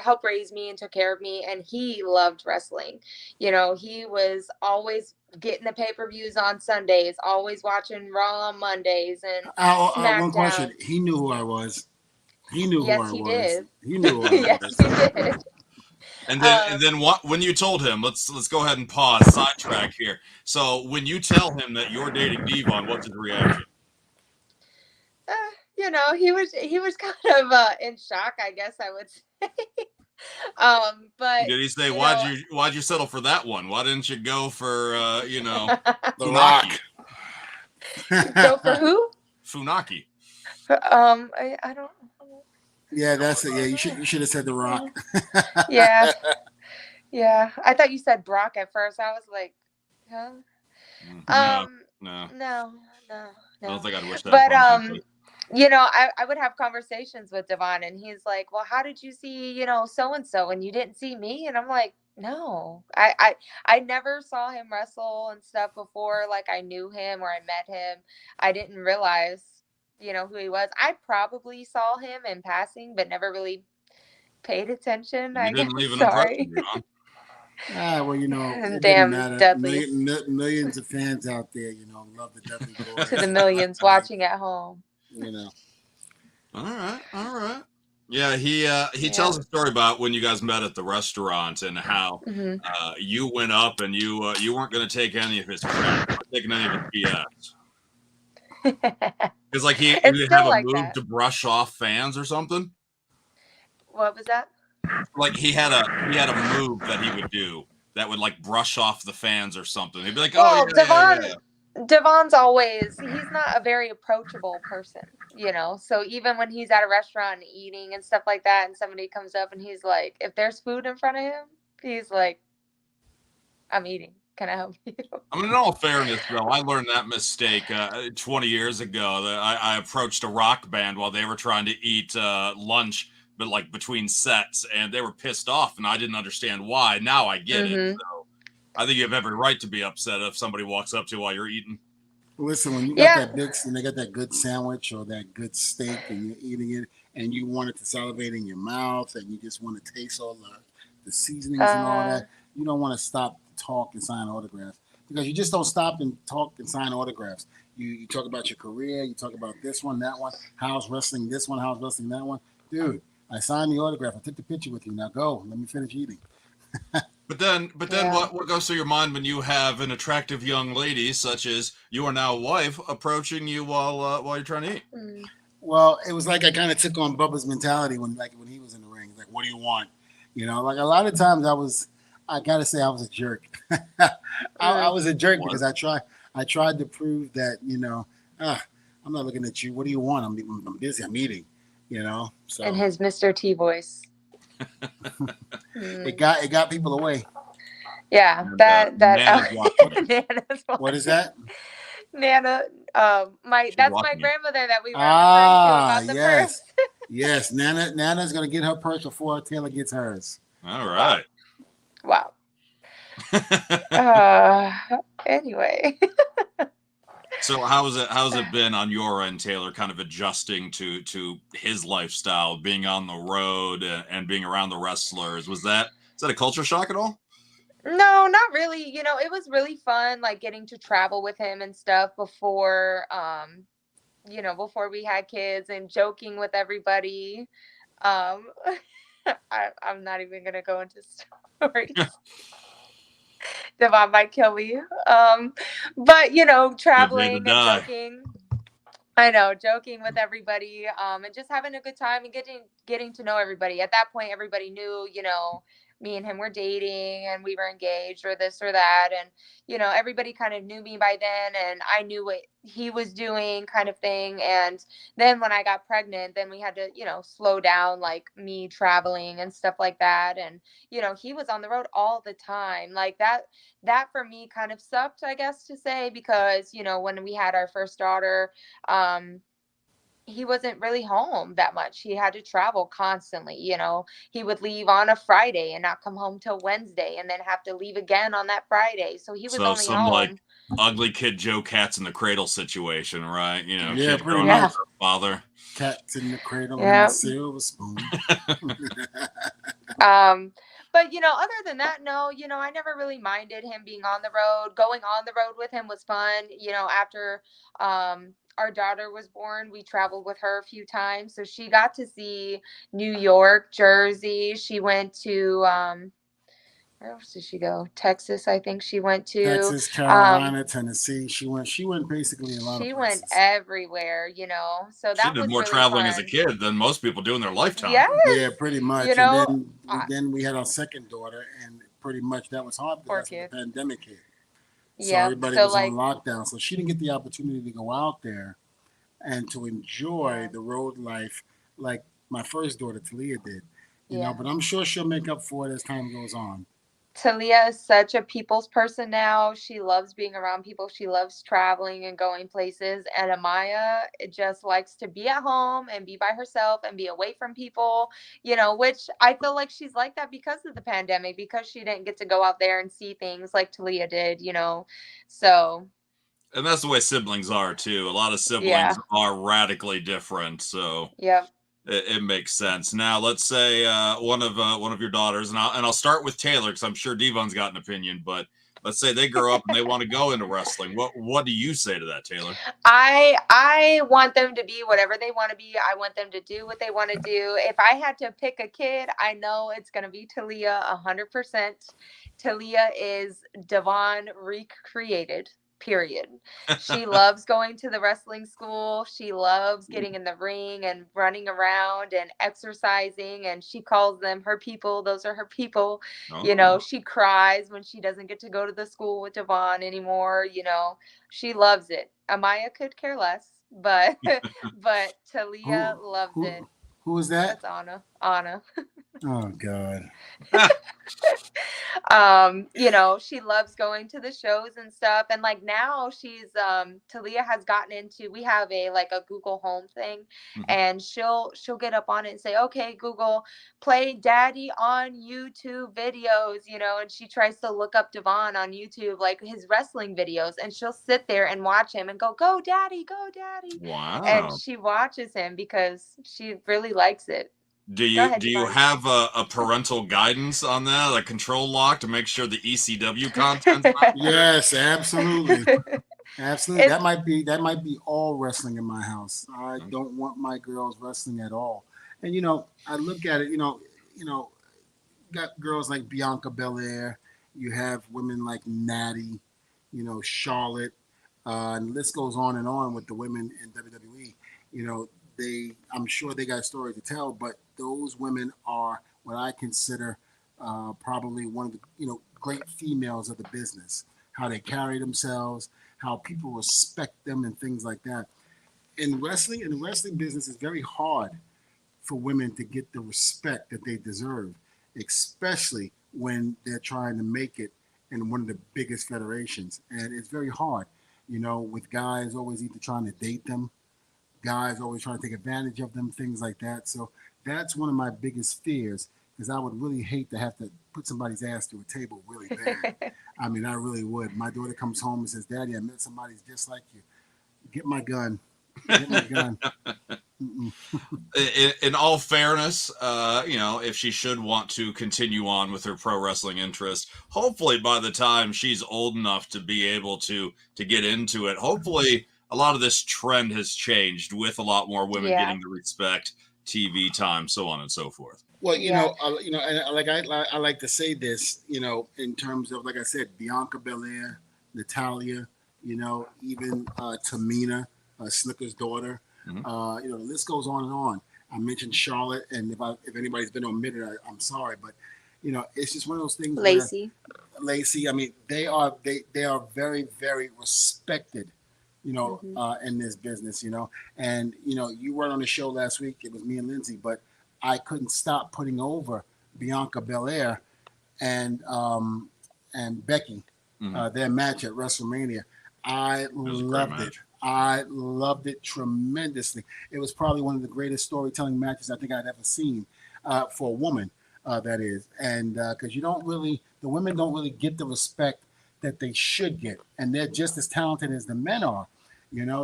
helped raise me and took care of me, and he loved wrestling. You know, he was always getting the pay-per-views on Sundays, always watching Raw on Mondays and SmackDown. One question: he knew who I was. He knew yes, who I he was. Did. He knew who I yes, was. he did. And then what? When you told him, let's go ahead and pause, sidetrack here. So when you tell him that you're dating Devon, what's his reaction? You know, he was kind of in shock, I guess I would say. But did he say why'd you settle for that one? Why didn't you go for The Rock? Go for who? Funaki. I don't. Yeah, that's it. Yeah, you should have said The Rock. Yeah. I thought you said Brock at first. I was like, huh? No. I don't think I'd wish that. But you know, I would have conversations with Devon, and he's like, well, how did you see, you know, so and so, and you didn't see me? And I'm like, no, I never saw him wrestle and stuff before. Like, I knew him or I met him. I didn't realize, you know, who he was. I probably saw him in passing, but never really paid attention. You didn't leave an impression, well, you know, it damn didn't matter. Dudley. Millions of fans out there, you know, love the Dudley boys. To the millions watching at home. You know. All right. Yeah, he tells a story about when you guys met at the restaurant and how you went up and you weren't going to take any of his crap, taking any of his BS. Because like he would have a move to brush off fans or something. What was that? Like he had a move that he would do that would like brush off the fans or something. He'd be like, Devon's always, he's not a very approachable person, you know? So even when he's at a restaurant and eating and stuff like that, and somebody comes up and he's like, if there's food in front of him, he's like, I'm eating. Can I help you? I mean, in all fairness, though, I learned that mistake 20 years ago. That I approached a rock band while they were trying to eat lunch, but like between sets, and they were pissed off, and I didn't understand why. Now I get it. So I think you have every right to be upset if somebody walks up to you while you're eating. Listen, when you got that big, and they got that good sandwich or that good steak, and you're eating it, and you want it to salivate in your mouth, and you just want to taste all the seasonings and all that, you don't want to stop to talk and sign autographs, because you just don't stop and talk and sign autographs. You talk about your career, you talk about this one, that one, how's wrestling this one, how's wrestling that one. Dude, I signed the autograph. I took the picture with you. Now go. Let me finish eating. But then what goes through your mind when you have an attractive young lady such as you are now wife approaching you while you're trying to eat? Well, it was like I kind of took on Bubba's mentality when he was in the ring. Like, what do you want? Like a lot of times I gotta say I was a jerk. I was a jerk because I tried to prove that, I'm not looking at you. What do you want? I'm busy. I'm eating, So And his Mr. T voice. It got people away. Yeah, And, that Nana's watching. Nana's watching. What is that? That's my watching you. grandmother that we were referring to about the yes. purse. Yes, Nana's gonna get her purse before Taylor gets hers. All right. Wow. Anyway. So how's it been on your end, Taylor, kind of adjusting to his lifestyle, being on the road and being around the wrestlers? Is that a culture shock at all? No, not really. It was really fun, like getting to travel with him and stuff before before we had kids, and joking with everybody. I'm not even gonna go into stories. Devon might kill me. But traveling and joking. I know, joking with everybody, and just having a good time and getting to know everybody. At that point, everybody knew, me and him were dating and we were engaged or this or that. And, everybody kind of knew me by then, and I knew what he was doing, kind of thing. And then when I got pregnant, then we had to, slow down, like me traveling and stuff like that. And, he was on the road all the time. Like that for me kind of sucked, I guess, to say, because, when we had our first daughter, he wasn't really home that much. He had to travel constantly. He would leave on a Friday and not come home till Wednesday, and then have to leave again on that Friday. So he was only some home. Like ugly kid Joe Cats in the cradle situation, right? Yeah, pretty much. Father. Cats in the cradle and a silver spoon. But, other than that, no, I never really minded him being on the road. Going on the road with him was fun. After our daughter was born, we traveled with her a few times. So she got to see New York, Jersey. She went to, where else did she go? Texas, I think she went to. Texas, Carolina, Tennessee. She went basically a lot of places. She went everywhere, So that she did more really traveling fun. as a kid than most people do in their lifetime. Yes. Yeah, pretty much. And then we had our second daughter, and pretty much that was hard because the pandemic hit. So everybody was on lockdown. So she didn't get the opportunity to go out there and to enjoy the road life like my first daughter, Talia, did. You know, but I'm sure she'll make up for it as time goes on. Talia is such a people's person now. She loves being around people. She loves traveling and going places. And Amaya just likes to be at home and be by herself and be away from people, which I feel like she's like that because of the pandemic, because she didn't get to go out there and see things like Talia did, so. And that's the way siblings are too. A lot of siblings are radically different. So it makes sense. Now, let's say one of your daughters, and I'll start with Taylor because I'm sure Devon's got an opinion. But let's say they grow up and they want to go into wrestling. What do you say to that, Taylor? I want them to be whatever they want to be. I want them to do what they want to do. If I had to pick a kid, I know it's going to be Talia 100%. Talia is Devon recreated. Period. She loves going to the wrestling school. She loves getting in the ring and running around and exercising, and she calls them her people. Those are her people. She cries when she doesn't get to go to the school with Devon anymore. She loves it. Amaya could care less, but Talia loves it. Who is that? That's Anna. Oh God. She loves going to the shows and stuff, and like now she's Talia has gotten into, we have a Google Home thing, and she'll get up on it and say, okay, Google, play Daddy on YouTube videos, and she tries to look up Devon on YouTube, like his wrestling videos, and she'll sit there and watch him and go Daddy, go Daddy. Wow. And she watches him because she really likes it. Do you have a parental guidance on that, a control lock to make sure the ECW content? Yes, absolutely. Absolutely. That might be all wrestling in my house. I don't want my girls wrestling at all. And I look at it, got girls like Bianca Belair. You have women like Natty, Charlotte, and the list goes on and on with the women in WWE. I'm sure they got stories to tell, but those women are what I consider probably one of the great females of the business. How they carry themselves, how people respect them, and things like that. In the wrestling business, it's very hard for women to get the respect that they deserve, especially when they're trying to make it in one of the biggest federations. And it's very hard, with guys always either trying to date them, guys always trying to take advantage of them, things like that. So that's one of my biggest fears, because I would really hate to have to put somebody's ass to a table really bad. I mean, I really would. My daughter comes home and says, "Daddy, I met somebody just like you. Get my gun. Get my gun." In all fairness, if she should want to continue on with her pro wrestling interest, hopefully by the time she's old enough to be able to get into it, hopefully a lot of this trend has changed with a lot more women getting the respect, TV time, so on and so forth. Well, and like I like to say this, in terms of, like I said, Bianca Belair, Natalia, even Tamina, Slicker's daughter. Mm-hmm. The list goes on and on. I mentioned Charlotte, and if anybody's been omitted, I'm sorry, but it's just one of those things. Lacey. I mean, they are very, very respected, in this business, And you weren't on the show last week. It was me and Lindsay, but I couldn't stop putting over Bianca Belair and Becky, their match at WrestleMania. I loved it. I loved it tremendously. It was probably one of the greatest storytelling matches I think I'd ever seen for a woman, that is. And because the women don't really get the respect that they should get. And they're just as talented as the men are,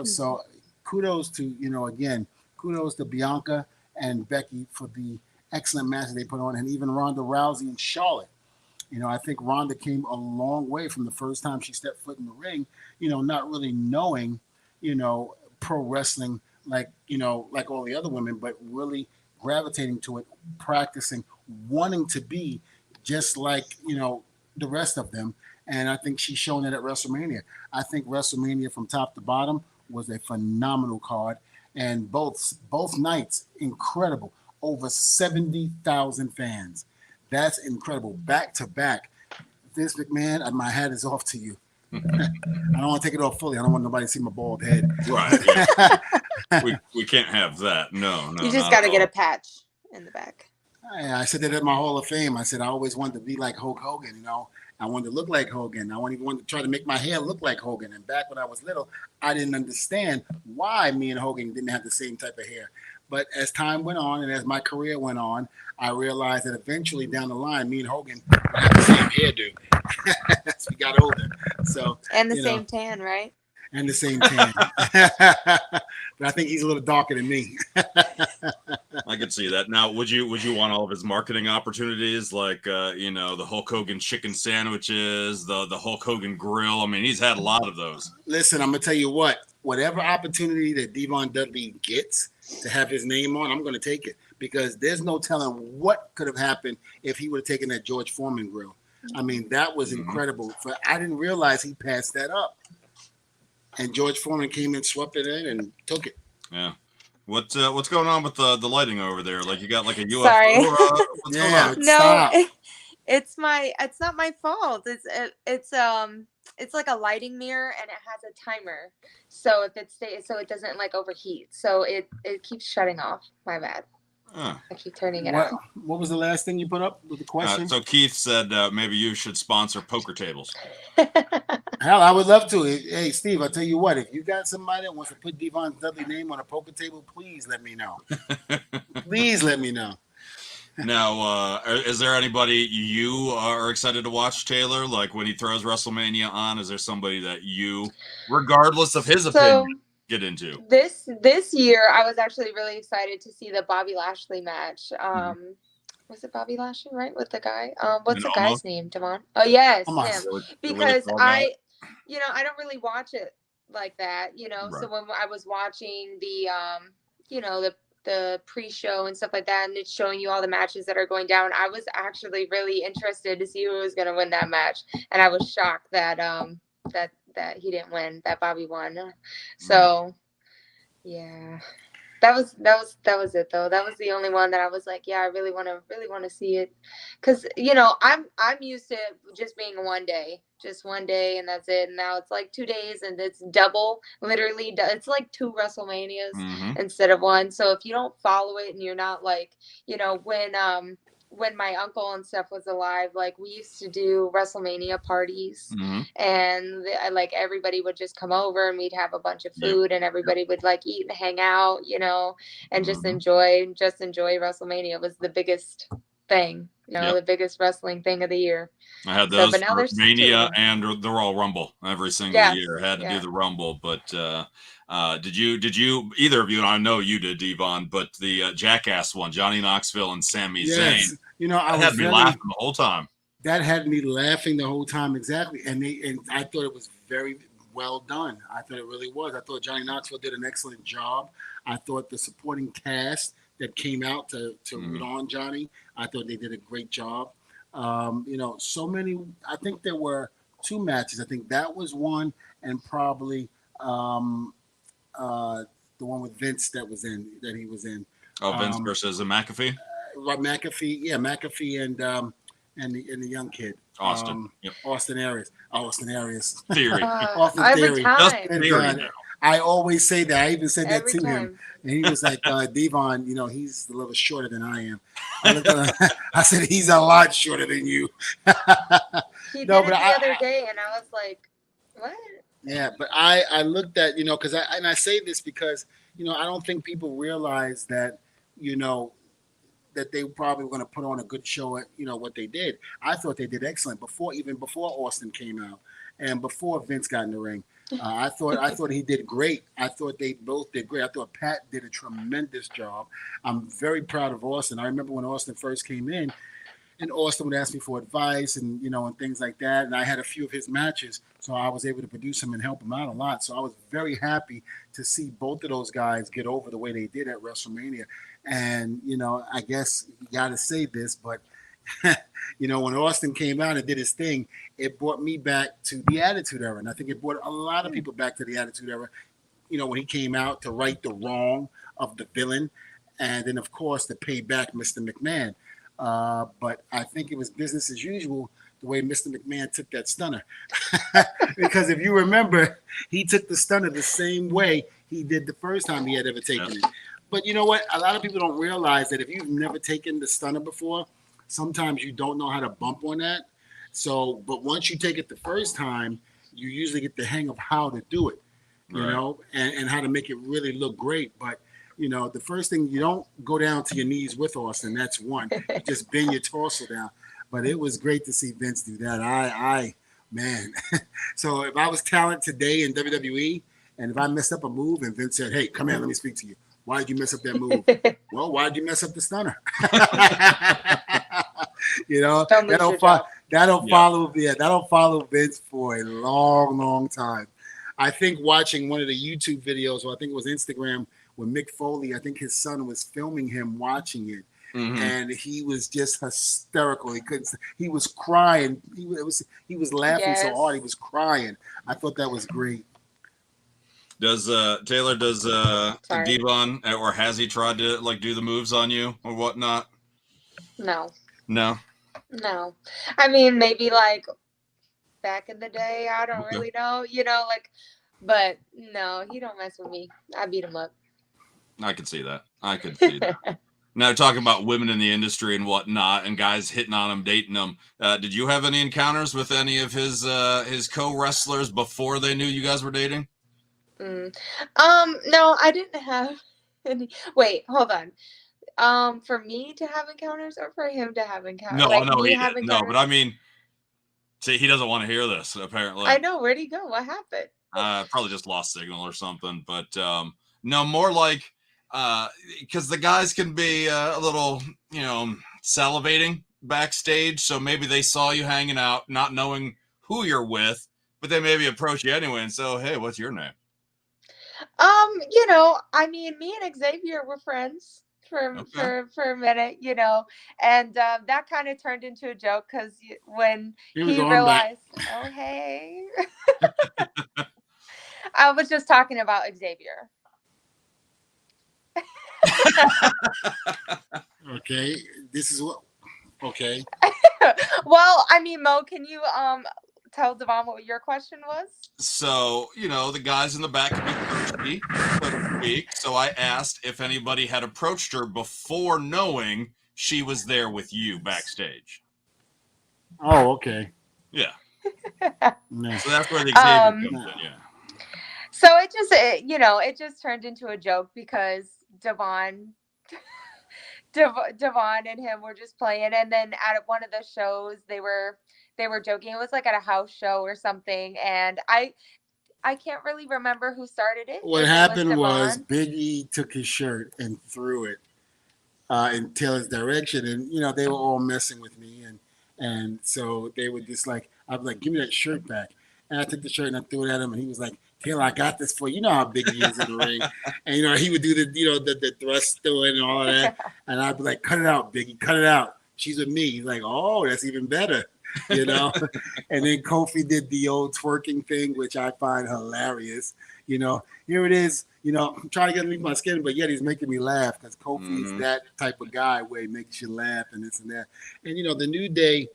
So kudos to, kudos to Bianca and Becky for the excellent match they put on, and even Ronda Rousey and Charlotte. I think Ronda came a long way from the first time she stepped foot in the ring, not really knowing, pro wrestling like all the other women, but really gravitating to it, practicing, wanting to be just like, the rest of them. And I think she's shown it at WrestleMania. I think WrestleMania from top to bottom was a phenomenal card. And both nights, incredible. Over 70,000 fans. That's incredible. Back to back. Vince McMahon, my hat is off to you. I don't want to take it off fully. I don't want nobody to see my bald head. Right. Yeah. we can't have that. No. You just got to get a patch in the back. I said that at my Hall of Fame. I said I always wanted to be like Hulk Hogan, I wanted to look like Hogan. I wanted to try to make my hair look like Hogan. And back when I was little, I didn't understand why me and Hogan didn't have the same type of hair. But as time went on and as my career went on, I realized that eventually down the line, me and Hogan would have the same hairdo as we got older. So and the same tan, right? And the same tan. But I think he's a little darker than me. I could see that. Now, would you want all of his marketing opportunities, like the Hulk Hogan chicken sandwiches, the Hulk Hogan grill? I mean, he's had a lot of those. Listen, I'm gonna tell you what. Whatever opportunity that Devon Dudley gets to have his name on, I'm gonna take it, because there's no telling what could have happened if he would have taken that George Foreman grill. I mean, that was incredible. I didn't realize he passed that up. And George Foreman came in, swept it in, and took it. Yeah. What's going on with the lighting over there? Like you got like a UFO? Sorry. What's going on? No, it's not my fault. It's like a lighting mirror, and it has a timer. So if it stays, so it doesn't like overheat. So it keeps shutting off. My bad. I keep turning it on. What was the last thing you put up with the question? So Keith said maybe you should sponsor poker tables. Hell, I would love to. Hey, Steve, I'll tell you what. If you got somebody that wants to put Devon Dudley's name on a poker table, please let me know. Please let me know. Now, is there anybody you are excited to watch, Taylor? Like when he throws WrestleMania on, is there somebody that you, regardless of his opinion, get into? This year, I was actually really excited to see the Bobby Lashley match. Was it Bobby Lashley, right? With the guy? What's the guy's name? Devon? Oh, yes, him. Because I don't really watch it like that, Right. So when I was watching the the pre-show and stuff like that, and it's showing you all the matches that are going down. I was actually really interested to see who was going to win that match, and I was shocked that that he didn't win, that Bobby won. So yeah. That was it though. That was the only one that I was like, yeah, I really want to see it, because I'm used to just being one day, and that's it. And now it's like 2 days, and it's double, literally. It's like 2 WrestleManias instead of one. So if you don't follow it and you're not like, when my uncle and stuff was alive, like we used to do WrestleMania parties, and like everybody would just come over and we'd have a bunch of food, and everybody would like eat and hang out, and just enjoy WrestleMania. It was the biggest thing, the biggest wrestling thing of the year. I had those for Mania and the Royal Rumble every single year. I had to do the Rumble, but did you either of you, and I know you did, Devon, but the Jackass one, Johnny Knoxville and Sami Zayn, I had me laughing the whole time. That had me laughing the whole time, exactly. And I thought it was very well done. I thought it really was. I thought Johnny Knoxville did an excellent job. I thought the supporting cast that came out to root on Johnny, I thought they did a great job. So many. I think there were 2 matches. I think that was one, and probably the one with Vince that he was in. Oh, Vince versus McAfee. Right, McAfee and the young kid, Austin. Austin Aries. Theory. Austin Every Theory. time. I always say that. I even said that Every to time. him, and he was like, Devon, he's a little shorter than I am. I said, he's a lot shorter than you. He did it the other day, and I was like, what? Yeah, but I looked at, because I say this because, I don't think people realize that, that they probably were going to put on a good show at, what they did. I thought they did excellent before Austin came out and before Vince got in the ring. I thought he did great. I thought they both did great. I thought Pat did a tremendous job. I'm very proud of Austin. I remember when Austin first came in, and Austin would ask me for advice and, and things like that. And I had a few of his matches, so I was able to produce him and help him out a lot. So I was very happy to see both of those guys get over the way they did at WrestleMania. And, I guess you got to say this, but, when Austin came out and did his thing, it brought me back to the Attitude Era. And I think it brought a lot of people back to the Attitude Era, when he came out to right the wrong of the villain. And then, of course, to pay back Mr. McMahon. But I think it was business as usual the way Mr. McMahon took that stunner. Because if you remember, he took the stunner the same way he did the first time he had ever taken it. But you know what? A lot of people don't realize that if you've never taken the stunner before, sometimes you don't know how to bump on that. So, but once you take it the first time, you usually get the hang of how to do it, and how to make it really look great. But the first thing, you don't go down to your knees with Austin. That's one. You just bend your torso down. But it was great to see Vince do that. Man. So if I was talent today in WWE, and if I messed up a move and Vince said, hey, come here, let me speak to you. Why did you mess up that move? Well, why did you mess up the stunner? That'll follow Vince for a long, long time. I think watching one of the YouTube videos, or I think it was Instagram, with Mick Foley, I think his son was filming him watching it, and he was just hysterical. He was crying. He was laughing so hard he was crying. I thought that was great. Does Devon, or has he tried to do the moves on you or whatnot? No. I mean, maybe back in the day, I don't really know, but no, he don't mess with me. I beat him up. I could see that. Now, talking about women in the industry and whatnot, and guys hitting on them, dating them. Did you have any encounters with any of his co-wrestlers before they knew you guys were dating? No, I didn't have any. Wait, hold on. For me to have encounters, or for him to have encounters? No, but I mean, see, he doesn't want to hear this. Apparently, I know. Where'd he go? What happened? Probably just lost signal or something. But no, more like. Because the guys can be a little, salivating backstage. So maybe they saw you hanging out, not knowing who you're with, but they maybe approach you anyway and say, hey, what's your name? You know, I mean, me and Xavier were friends for a minute, you know, and that kind of turned into a joke because when Here we he go. I'm back. realized, oh hey, I was just talking about Xavier. Okay, this is what. Okay. Well, I mean, Mo, can you tell Devon what your question was? So, you know, the guys in the back can be thirsty, so to speak. So I asked if anybody had approached her before knowing she was there with you backstage. Oh, okay. Yeah. Yeah. So that's where the Xavier comes No. in, yeah. So you know, it just turned into a joke because Devon Devon and him were just playing, and then at one of the shows they were joking. It was like at a house show or something, and I can't really remember who started it. What If it was happened was Devon. Big E took his shirt and threw it in Taylor's direction, and you know they were all messing with me, and so they were just like, I was like, give me that shirt back, and I took the shirt and I threw it at him, and he was like, Taylor, I got this for you. You know how big he is in the ring, and you know he would do the thrust through it and all of that, and I'd be like, cut it out, Biggie, cut it out. She's with me. He's like, oh, that's even better. You know, and then Kofi did the old twerking thing, which I find hilarious. You know, here it is. You know, I'm trying to get underneath my skin, but yet he's making me laugh because Kofi is that type of guy where he makes you laugh and this and that. And you know, the New Day,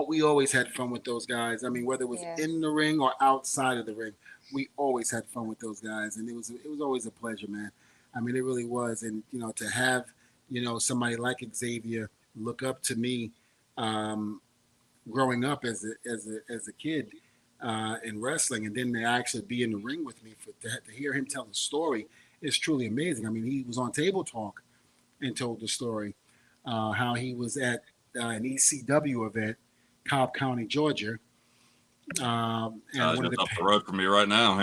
we always had fun with those guys. I mean, whether it was in the ring or outside of the ring, we always had fun with those guys, and it was always a pleasure, man. I mean, it really was. And you know, to have somebody like Xavier look up to me. Growing up as a kid in wrestling, and then to actually be in the ring with me to hear him tell the story is truly amazing. I mean, he was on Table Talk and told the story how he was at an ECW event, Cobb County, Georgia, and one of Just up the road from me right now,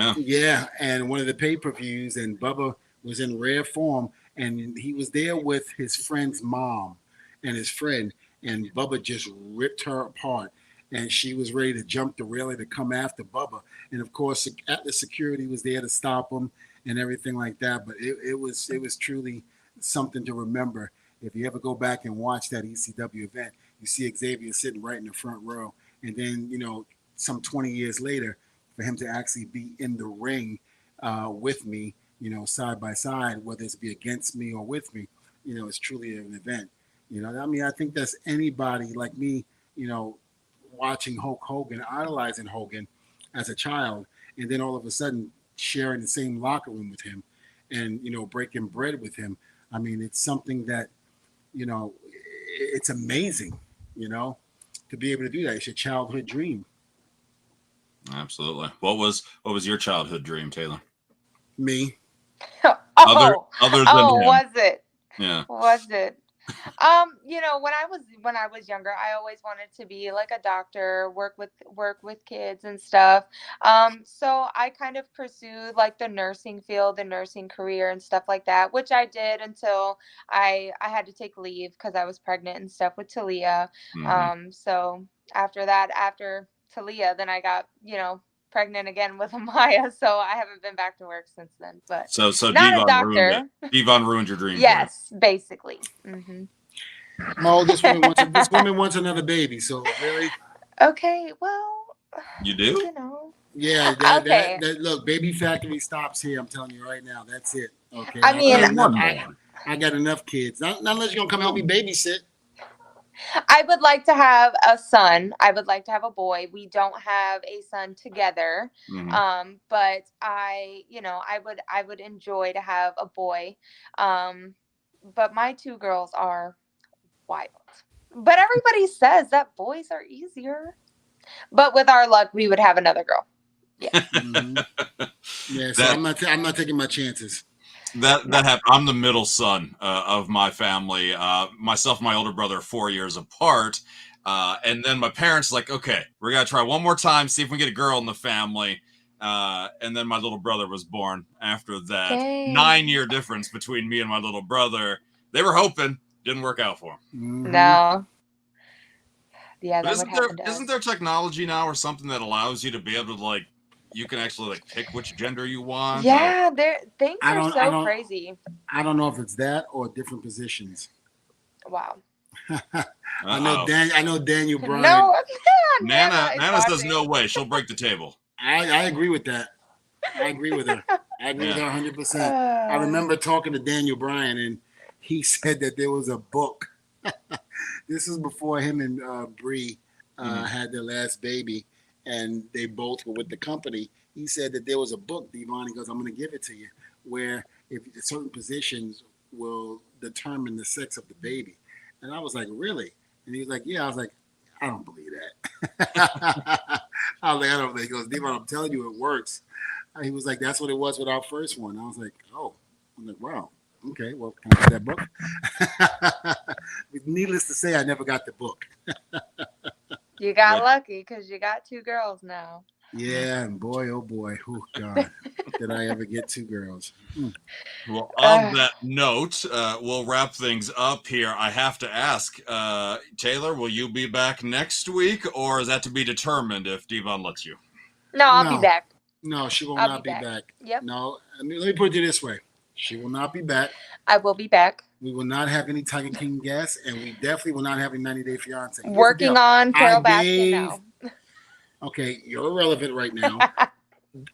and one of the pay-per-views, and Bubba was in rare form, and he was there with his friend's mom and his friend. And Bubba just ripped her apart, and she was ready to jump the railing to come after Bubba. And of course, the security was there to stop him and everything like that. But it was truly something to remember. If you ever go back and watch that ECW event, you see Xavier sitting right in the front row, and then some 20 years later, for him to actually be in the ring with me, side by side, whether it's be against me or with me, it's truly an event. I mean, I think that's anybody like me, watching Hulk Hogan, idolizing Hogan as a child, and then all of a sudden sharing the same locker room with him and, breaking bread with him. I mean, it's something that, it's amazing, to be able to do that. It's your childhood dream. Absolutely. What was your childhood dream, Taylor? Me. Other than him. Was it? Yeah. Was it? When I was younger, I always wanted to be like a doctor, work with kids and stuff. So I kind of pursued like the nursing field, the nursing career and stuff like that, which I did until I had to take leave because I was pregnant and stuff with Talia. So after Talia, then I got, pregnant again with Amaya, so I haven't been back to work since then. But so not Devon a doctor. Devon ruined your dream. Yes, basically. Mo, this woman wants another baby. So really. Okay, well. You do? Yeah. Okay. That look, Baby Factory stops here. I'm telling you right now. That's it. Okay. I mean, I got enough kids. Not unless you're gonna come help me babysit. I would like to have a son. I would like to have a boy. We don't have a son together. But I would enjoy to have a boy. But my two girls are wild. But everybody says that boys are easier. But with our luck, we would have another girl. Yeah. Yeah. So I'm not taking my chances. That happened. I'm the middle son of my family. Myself and my older brother are 4 years apart. And then my parents like, okay, we're going to try one more time, see if we can get a girl in the family. And then my little brother was born after that. Dang. 9-year difference between me and my little brother. They were hoping. Didn't work out for them. No. Yeah, but isn't there technology now or something that allows you to be able to like you can actually like pick which gender you want. Yeah, things are so crazy. I don't know if it's that or different positions. Wow. I know Daniel Bryan. No, Nana says no way. She'll break the table. I agree with that. I agree with her. I agree with her 100%. I remember talking to Daniel Bryan, and he said that there was a book. This is before him and Bree had their last baby, and they both were with the company. He said that there was a book, Devon. He goes, "I'm going to give it to you, where if certain positions will determine the sex of the baby." And I was like, "Really?" And he was like, "Yeah." I was like, "I don't believe that." I was like, "I don't believe." He goes, "Devon, I'm telling you, it works." He was like, "That's what it was with our first one." I was like, "Oh," I'm like, "Wow, okay, well, can I get that book?" Needless to say, I never got the book. You got lucky because you got 2 girls now. Yeah, and boy, oh boy, oh God, did I ever get 2 girls? Well, on that note, we'll wrap things up here. I have to ask, Taylor, will you be back next week, or is that to be determined if Devon lets you? No, I'll be back. No, she will not be back. Yep. No, let me put it this way. She will not be back. I will be back. We will not have any Tiger King guests, and we definitely will not have a 90-Day Fiance. Working on Carol Baskin now. Okay, you're irrelevant right now.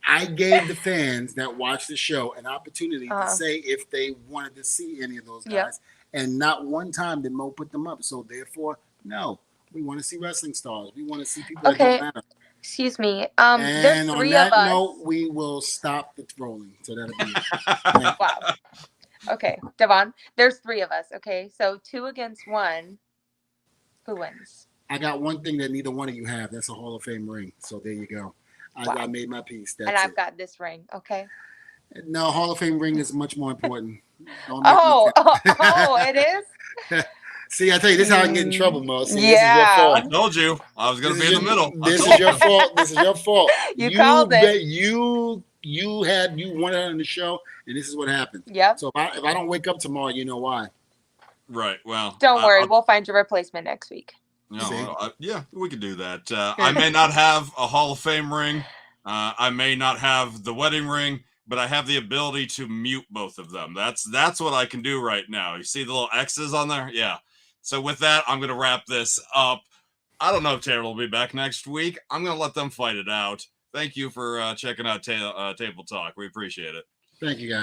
I gave the fans that watch the show an opportunity to say if they wanted to see any of those guys, and not one time did Mo put them up. So therefore, no, we want to see wrestling stars. We want to see people that don't matter. Excuse me. And there's 3 on that of us. note, we will stop the trolling. So that'll be it. Wow. Okay, Devon, there's 3 of us. Okay, so 2 against 1. Who wins? I got one thing that neither one of you have. That's a Hall of Fame ring. So there you go. I made my piece. That's I've got this ring. Okay. No, Hall of Fame ring is much more important. It is? See, I tell you, this is how I get in trouble, Mo. See, this is your fault. I told you I was going to be in the middle. This is your fault. This is your fault. You called it. You wanted her on the show, and this is what happened. Yep. So if I don't wake up tomorrow, you know why. Right. Well, don't worry. We'll find your replacement next week. No, yeah, we could do that. I may not have a Hall of Fame ring. I may not have the wedding ring, but I have the ability to mute both of them. That's what I can do right now. You see the little X's on there? Yeah. So with that, I'm going to wrap this up. I don't know if Taylor will be back next week. I'm going to let them fight it out. Thank you for checking out Table Talk. We appreciate it. Thank you, guys.